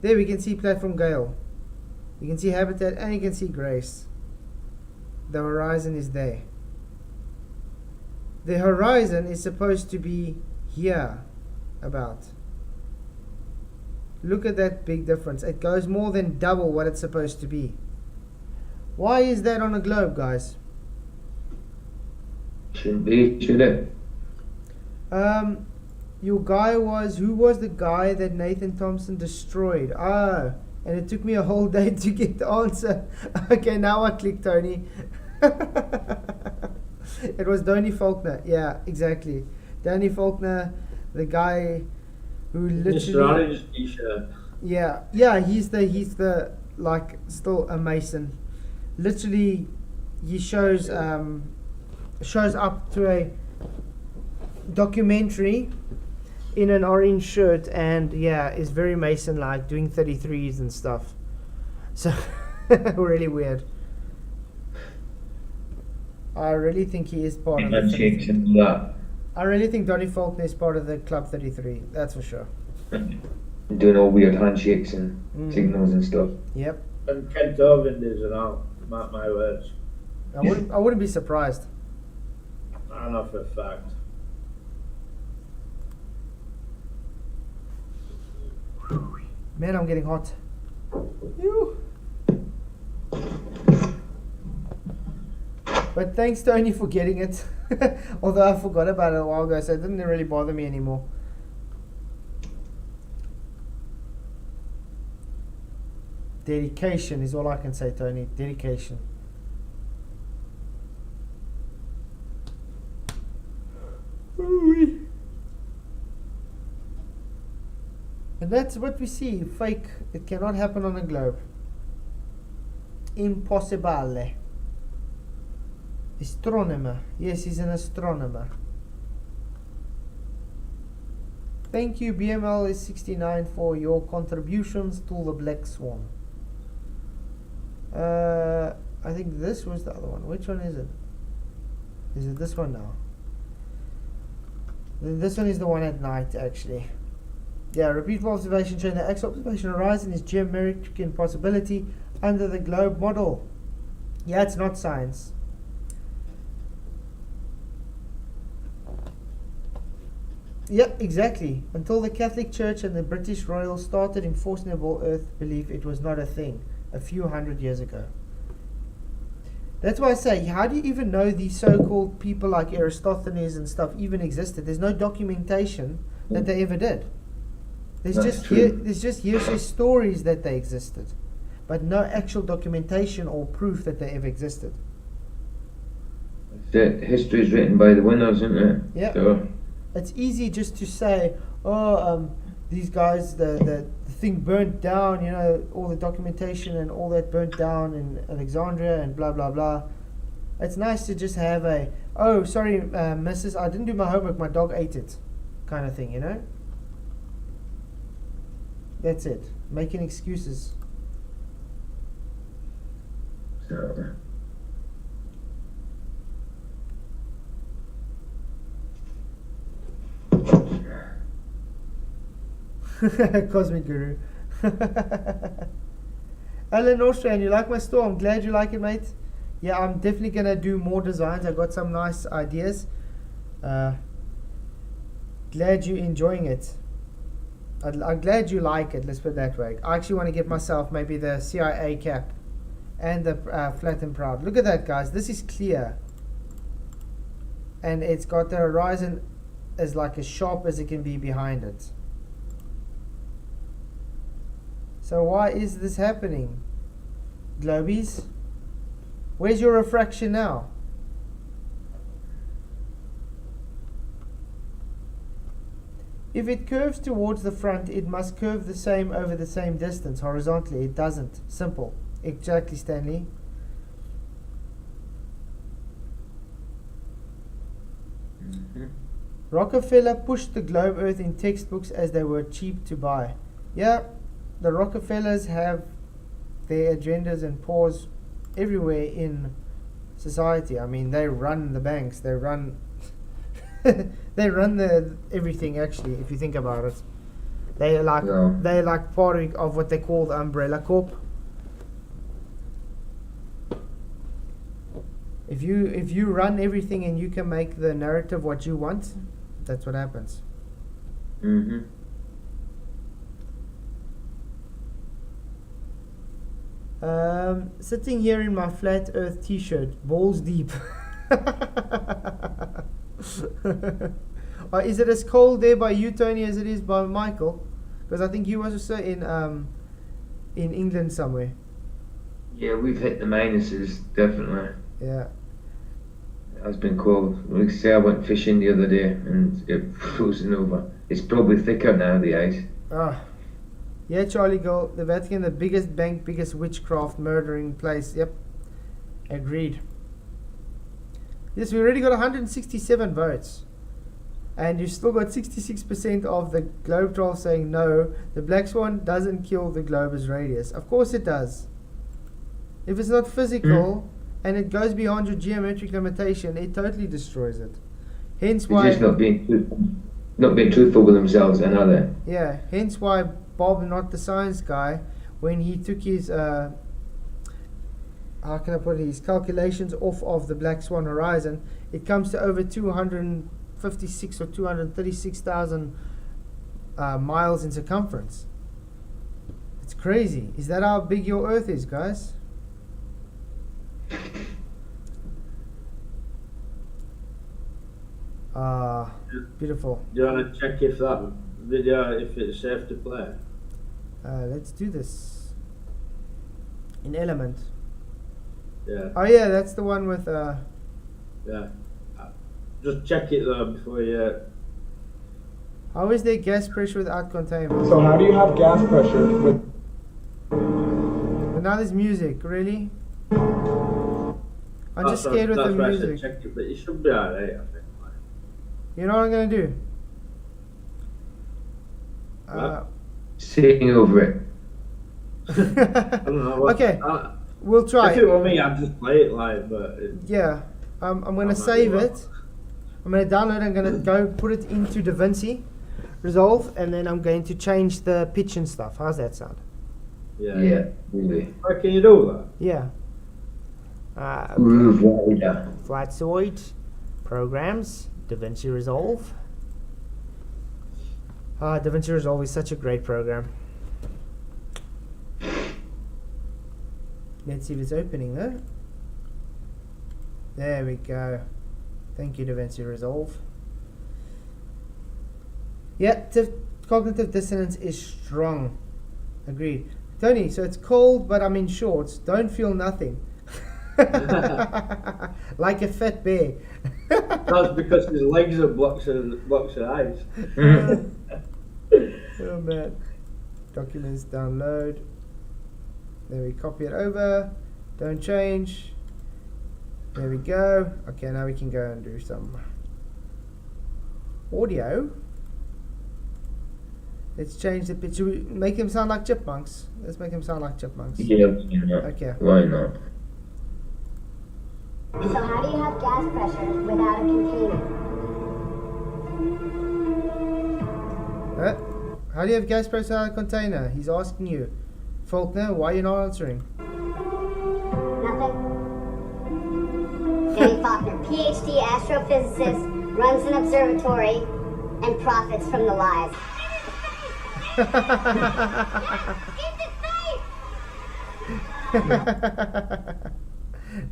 There we can see platform Gale. You can see habitat and you can see Grace. The horizon is there. The horizon is supposed to be here about. Look at that big difference. It goes more than double what it's supposed to be. Why is that on a globe, guys? Shouldn't be, should it? Your guy was, who was the guy that Nathan Thompson destroyed? Ah, and it took me a whole day to get the answer. Okay, now I click Tony. It was Donnie Faulkner. Yeah, exactly. Danny Faulkner, the guy who literally. Mr. Orange t-shirt. Yeah, he's the like still a Mason. Literally, he shows up to a documentary in an orange shirt and yeah, is very Mason like, doing 33s and stuff. So really weird. I really think he is part of the 33. I really think Donnie Faulkner is part of the Club 33, that's for sure. Doing all weird handshakes and signals and stuff. Yep. And Kent Irving is and all, mark my words. I wouldn't be surprised. I know for a fact. Man, I'm getting hot. Ew. But thanks, Tony, for getting it. Although I forgot about it a while ago, so it didn't really bother me anymore. Dedication is all I can say, Tony. Dedication. And that's what we see. Fake. It cannot happen on a globe. Impossibile. Astronomer. Yes, he's an astronomer. Thank you, BML is 69, for your contributions to the Black Swan. I think this was the other one. Which one is it? Is it this one now? This one is the one at night, actually. Yeah, repeatable observation showing the actual observation horizon is geometric impossibility under the globe model. Yeah, it's not science. Yeah, exactly. Until the Catholic Church and the British Royals started enforcing the whole Earth belief, it was not a thing a few hundred years ago. That's why I say, how do you even know these so-called people like Aristophanes and stuff even existed? There's no documentation that they ever did. There's just hearsay stories that they existed, but no actual documentation or proof that they ever existed. History is written by the winners, isn't it? Yeah. So. It's easy just to say, oh, these guys, the thing burnt down, you know, all the documentation and all that burnt down in Alexandria and blah, blah, blah. It's nice to just have a, oh, sorry, missus, I didn't do my homework, my dog ate it, kind of thing, you know? That's it. Making excuses. So, Cosmic Guru. Alan Austrian, you like my store? I'm glad you like it, mate. Yeah, I'm definitely going to do more designs. I got some nice ideas. Glad you're enjoying it. I'm glad you like it, let's put it that way. I actually want to get myself maybe the CIA cap and the flat and proud. Look at that, guys. This is clear. And it's got the horizon as like as sharp as it can be behind it. So why is this happening? Globies? Where's your refraction now? If it curves towards the front, it must curve the same over the same distance horizontally. It doesn't. Simple. Exactly, Stanley. Rockefeller pushed the globe earth in textbooks as they were cheap to buy. Yeah, the Rockefellers have their agendas and paws everywhere in society. I mean, they run the banks, they run they run the everything, actually, if you think about it. They're like part of what they call the umbrella corp. If you run everything and you can make the narrative what you want, that's what happens. mm-hmm. Sitting here in my flat earth t-shirt, balls deep. Is it as cold there by you, Tony, as it is by Michael? Because I think you was also in England somewhere. Yeah, we've hit the minuses, definitely. Yeah. It has been cold. Like I say, I went fishing the other day and it frozen over. It's probably thicker now, the ice. Ah. Yeah, Charlie Girl, the Vatican, the biggest bank, biggest witchcraft murdering place. Yep. Agreed. Yes, we already got 167 votes. And you still got 66% of the globe trolls saying no, the Black Swan doesn't kill the globe's radius. Of course it does. If it's not physical and it goes beyond your geometric limitation, it totally destroys it. Hence why... They're just not being truthful with themselves, and are they? Yeah, hence why Bob, not the science guy, when he took his... how can I put it? His calculations off of the Black Swan horizon, it comes to over 256 or 236,000 miles in circumference. It's crazy. Is that how big your Earth is, guys? Beautiful. Do you want to check if that video, if it's safe to play? Let's do this. In Element. Yeah. Oh yeah, that's the one with Yeah. Just check it though before you... How is there gas pressure without containment? So how do you have gas pressure with... But now there's music, really? I'm just scared with the that's why I music. said check it, but you should be alright, I think. You know what I'm gonna do? Sitting over it. I don't know. Okay, we'll try. If it were me, I'd just play it live, but... Yeah, I'm gonna save it. I'm gonna download it, I'm gonna go put it into DaVinci Resolve, and then I'm going to change the pitch and stuff. How's that sound? Yeah. Really. Where can you do that? Yeah. Okay. Flightsoid, Programs, DaVinci Resolve. DaVinci Resolve is such a great program. Let's see if it's opening though. There we go. Thank you, DaVinci Resolve. Yeah, cognitive dissonance is strong. Agreed. Tony, so it's cold, but I'm in shorts. Don't feel nothing. Like a fat bear. That's because his legs are blocks of eyes. Oh man. Documents download. There we copy it over. Don't change. There we go. Okay, now we can go and do some audio. Let's change the pitch. Should we make him sound like chipmunks? Let's make him sound like chipmunks. Yeah, why not? Okay. Why not? So how do you have gas pressure without a container? How do you have gas pressure without a container? He's asking you. Faulkner, why are you not answering? Nothing. Danny Faulkner, PhD astrophysicist, runs an observatory, and profits from the lies.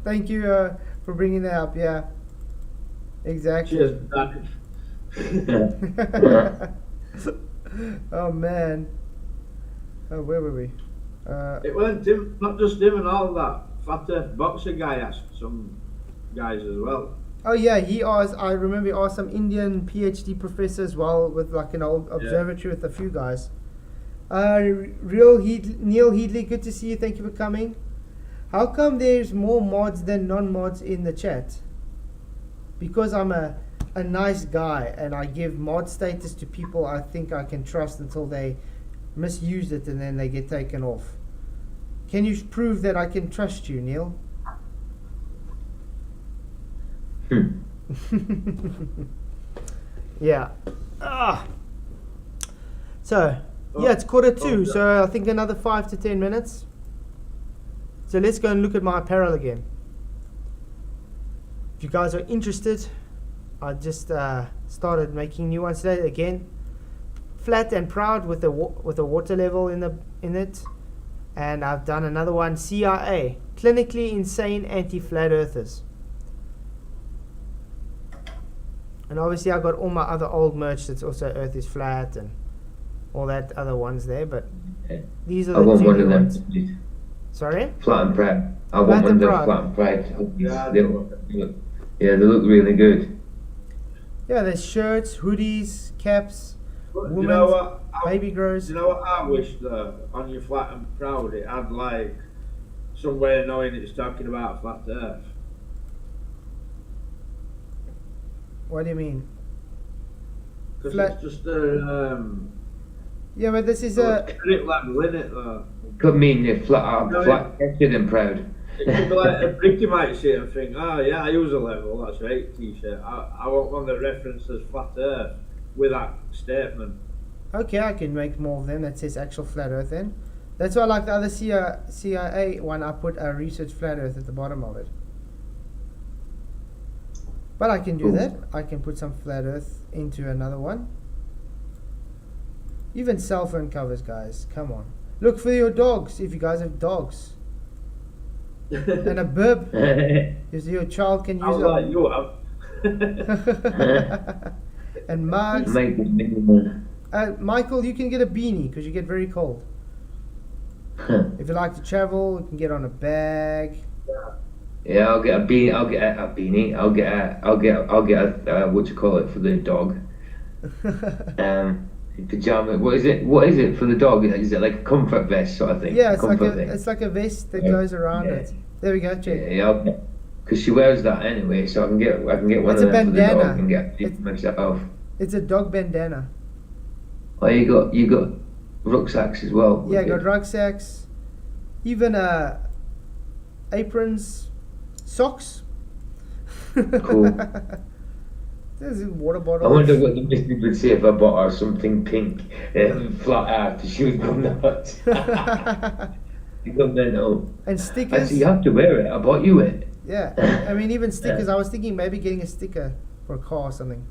Thank you for bringing that up. Yeah, exactly. Cheers, Dad. Oh man. Oh, where were we? It weren't him, not just him and all that. Flat Earth boxer guy asked some guys as well. Oh yeah, he asked. I remember he asked some Indian PhD professor as well, with like an old observatory with a few guys. Neil Headley, good to see you. Thank you for coming. How come there's more mods than non-mods in the chat? Because I'm a nice guy and I give mod status to people I think I can trust until they misuse it and then they get taken off. Can you prove that I can trust you, Neil? Yeah. So, yeah, it's 1:45, so I think another 5 to 10 minutes. So let's go and look at my apparel again. If you guys are interested, I just started making new ones today again. Flat and proud with a water level in it, and I've done another one, CIA, clinically insane anti-flat earthers. And obviously I got all my other old merch that's also Earth is flat and all that other ones there, but these are the one two of them. ones. Sorry? Flat and proud. I want one of them flat and proud. Yeah, They look really good. Yeah, there's shirts, hoodies, caps, But women's, you know what? baby grows. You know what I wish on your Flat and Proud it had like some way of knowing it's talking about flat Earth. What do you mean? Because Flat- it's just Yeah, but this is a... credit level in it though. Could mean they're flat tested and proud. It could be like a bricky might see it and think, oh yeah, I use a level, that's right t-shirt. I want one that references flat Earth with that statement. Okay, I can make more of them that says actual flat Earth then. That's why I like the other CIA one, I put a research flat Earth at the bottom of it. But I can do that. I can put some flat Earth into another one. Even cell phone covers, guys. Come on. Look for your dogs, if you guys have dogs. And a bib. Your child can use I'll it. like you have. And mugs. Michael, you can get a beanie because you get very cold. If you like to travel, you can get on a bag. Yeah, I'll get a beanie. I'll get a beanie. I'll get a what you call it for the dog? Pajama. What is it? What is it for the dog? Is it like a comfort vest sort of thing? Yeah, it's like a vest that goes around it. There we go, check. Yeah, because she wears that anyway, so I can get one It's of a them for the bandana. dog and get it myself. It's a dog bandana. Oh, you got rucksacks as well. Yeah, got rucksacks, even aprons, socks. Cool. There's a water bottle. I wonder what the missus would say if I bought her something pink and flat out. She would go nuts. You go mental. And I stickers. said, you have to wear it. I bought you it. Yeah, I mean even stickers. I was thinking maybe getting a sticker for a car or something.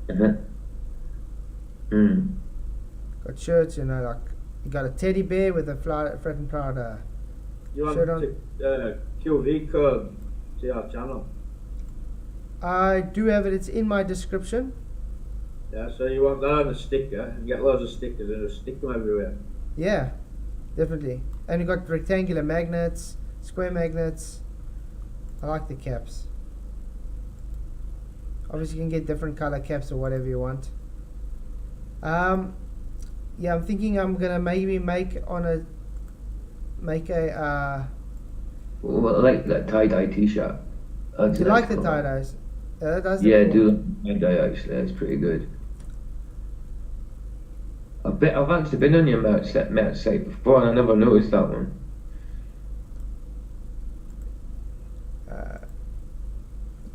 Got shirts, you know, like you got a teddy bear with a flat and proud You want shirt on. to QV code to our channel? I do have it. It's in my description. Yeah, so you want that on a sticker and get loads of stickers and just stick them everywhere. Yeah, definitely. And you got rectangular magnets, square magnets. I like the caps. Obviously, you can get different color caps or whatever you want. Yeah, I'm thinking I'm gonna maybe make a Well, I like that tie-dye t-shirt. do you like the tie-dyes? That's Yeah, I cool. do like tie-dye actually. That's pretty good. I've actually been on your merch site before, and I never noticed that one.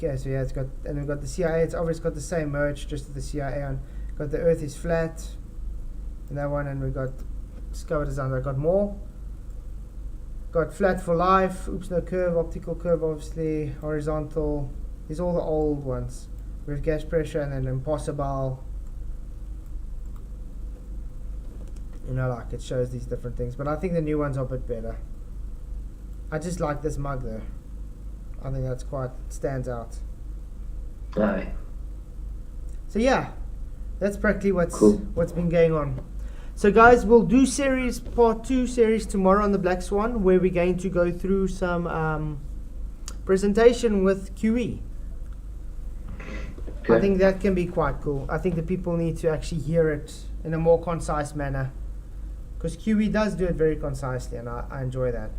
Okay, so yeah, and we've got the CIA. It's obviously got the same merch, just with the CIA on. Got the Earth is flat, and that one, and we got Discover Design. I got more. Got flat for life. Oops, no curve. Optical curve, obviously. Horizontal. These are all the old ones. We have gas pressure and then impossible. You know, like it shows these different things, but I think the new ones are a bit better. I just like this mug though. I think that's quite stands out. Aye. So yeah, that's practically what's Cool. what's been going on. So guys, we'll do part 2 series tomorrow on the Black Swan, where we're going to go through some presentation with QE. Okay. I think that can be quite cool. I think the people need to actually hear it in a more concise manner, because QE does do it very concisely, and I enjoy that.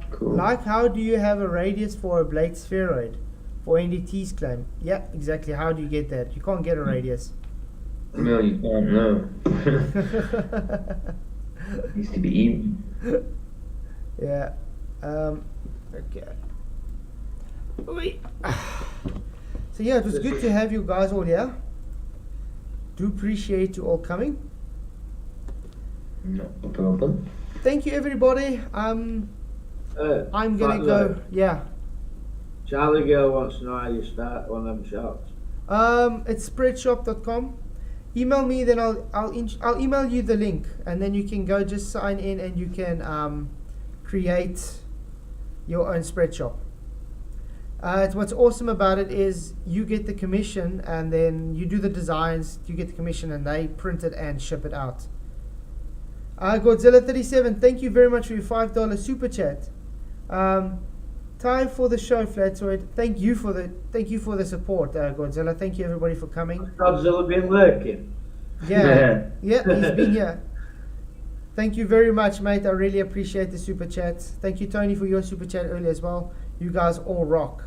Cool. Like, how do you have a radius for a blade spheroid for NDT's claim? Yeah, exactly. How do you get that? You can't get a radius. No, you can't. No. Needs to be even. Yeah. Okay. Wait. So yeah, it was good to have you guys all here. Do appreciate you all coming. No problem. Thank you, everybody. I'm gonna go. Yeah. Charlie Girl wants to know how you start one of them shops. It's spreadshop.com. Email me, then I'll email you the link, and then you can go just sign in, and you can create your own spreadshop. What's awesome about it is you get the commission, and then you do the designs, you get the commission, and they print it and ship it out. Godzilla37, thank you very much for your $5 super chat. Time for the show, Flatsoid. Thank you for the support, Godzilla. Thank you everybody for coming. Godzilla been lurking. Yeah, yeah, he's been here. Thank you very much, mate. I really appreciate the super chat. Thank you, Tony, for your super chat earlier as well. You guys all rock.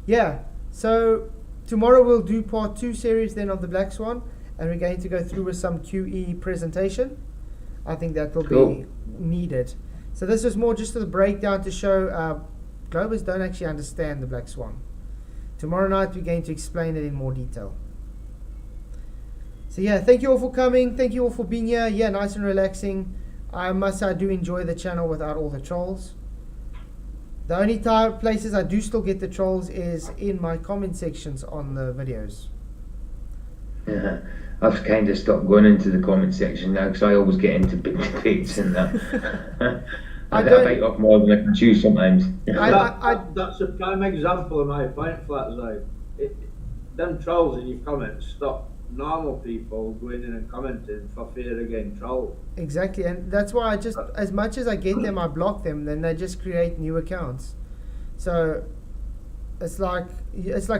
Yeah, so tomorrow we'll do part 2 series then of the Black Swan, and we're going to go through with some QE presentation. I think that will be needed. So this is more just a breakdown to show Globers don't actually understand the Black Swan. Tomorrow night we're going to explain it in more detail. So yeah, thank you all for coming. Thank you all for being here. Yeah, nice and relaxing. I must say I do enjoy the channel without all the trolls. The only places I do still get the trolls is in my comment sections on the videos. Yeah, I've kind of stopped going into the comment section now because I always get into big debates and that. I bite off more than I can chew sometimes. That's a prime example of my point, Flatzai. Them trolls in your comments stop normal people going in and commenting for fear of getting trolled. Exactly, and that's why I just, as much as I get them, I block them. Then they just create new accounts. So it's like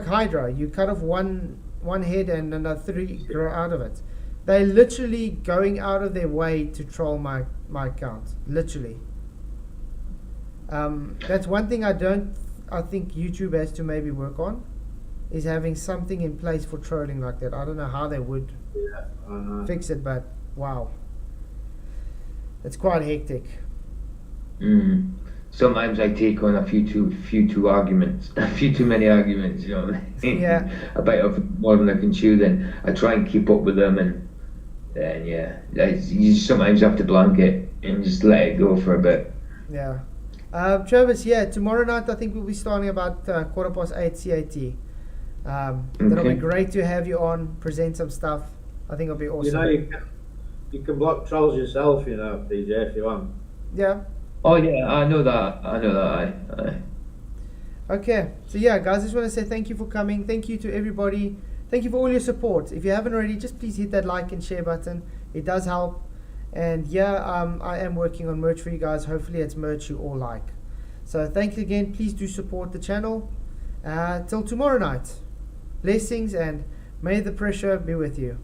Hydra. You cut off one head and another 3 grow out of it. They're literally going out of their way to troll my account. Literally. That's one thing I think YouTube has to maybe work on, is having something in place for trolling like that. I don't know how they would fix it, but wow. It's quite hectic. Sometimes I take on a few too many arguments, you know what I mean? Yeah. I bite off more than I can chew, then I try and keep up with them, and yeah, you sometimes have to blank it and just let it go for a bit. Yeah. Travis, yeah, tomorrow night I think we'll be starting about 8:15 CAT. That'll be great to have you on, present some stuff. I think it'll be awesome. You can block trolls yourself, you know, PJ, if you want. Yeah. Oh yeah, I know that. Aye. Okay, so yeah, guys, I just want to say thank you for coming. Thank you to everybody. Thank you for all your support. If you haven't already, just please hit that like and share button. It does help. And yeah, I am working on merch for you guys. Hopefully it's merch you all like. So thanks again. Please do support the channel. Till tomorrow night. Blessings, and may the pressure be with you.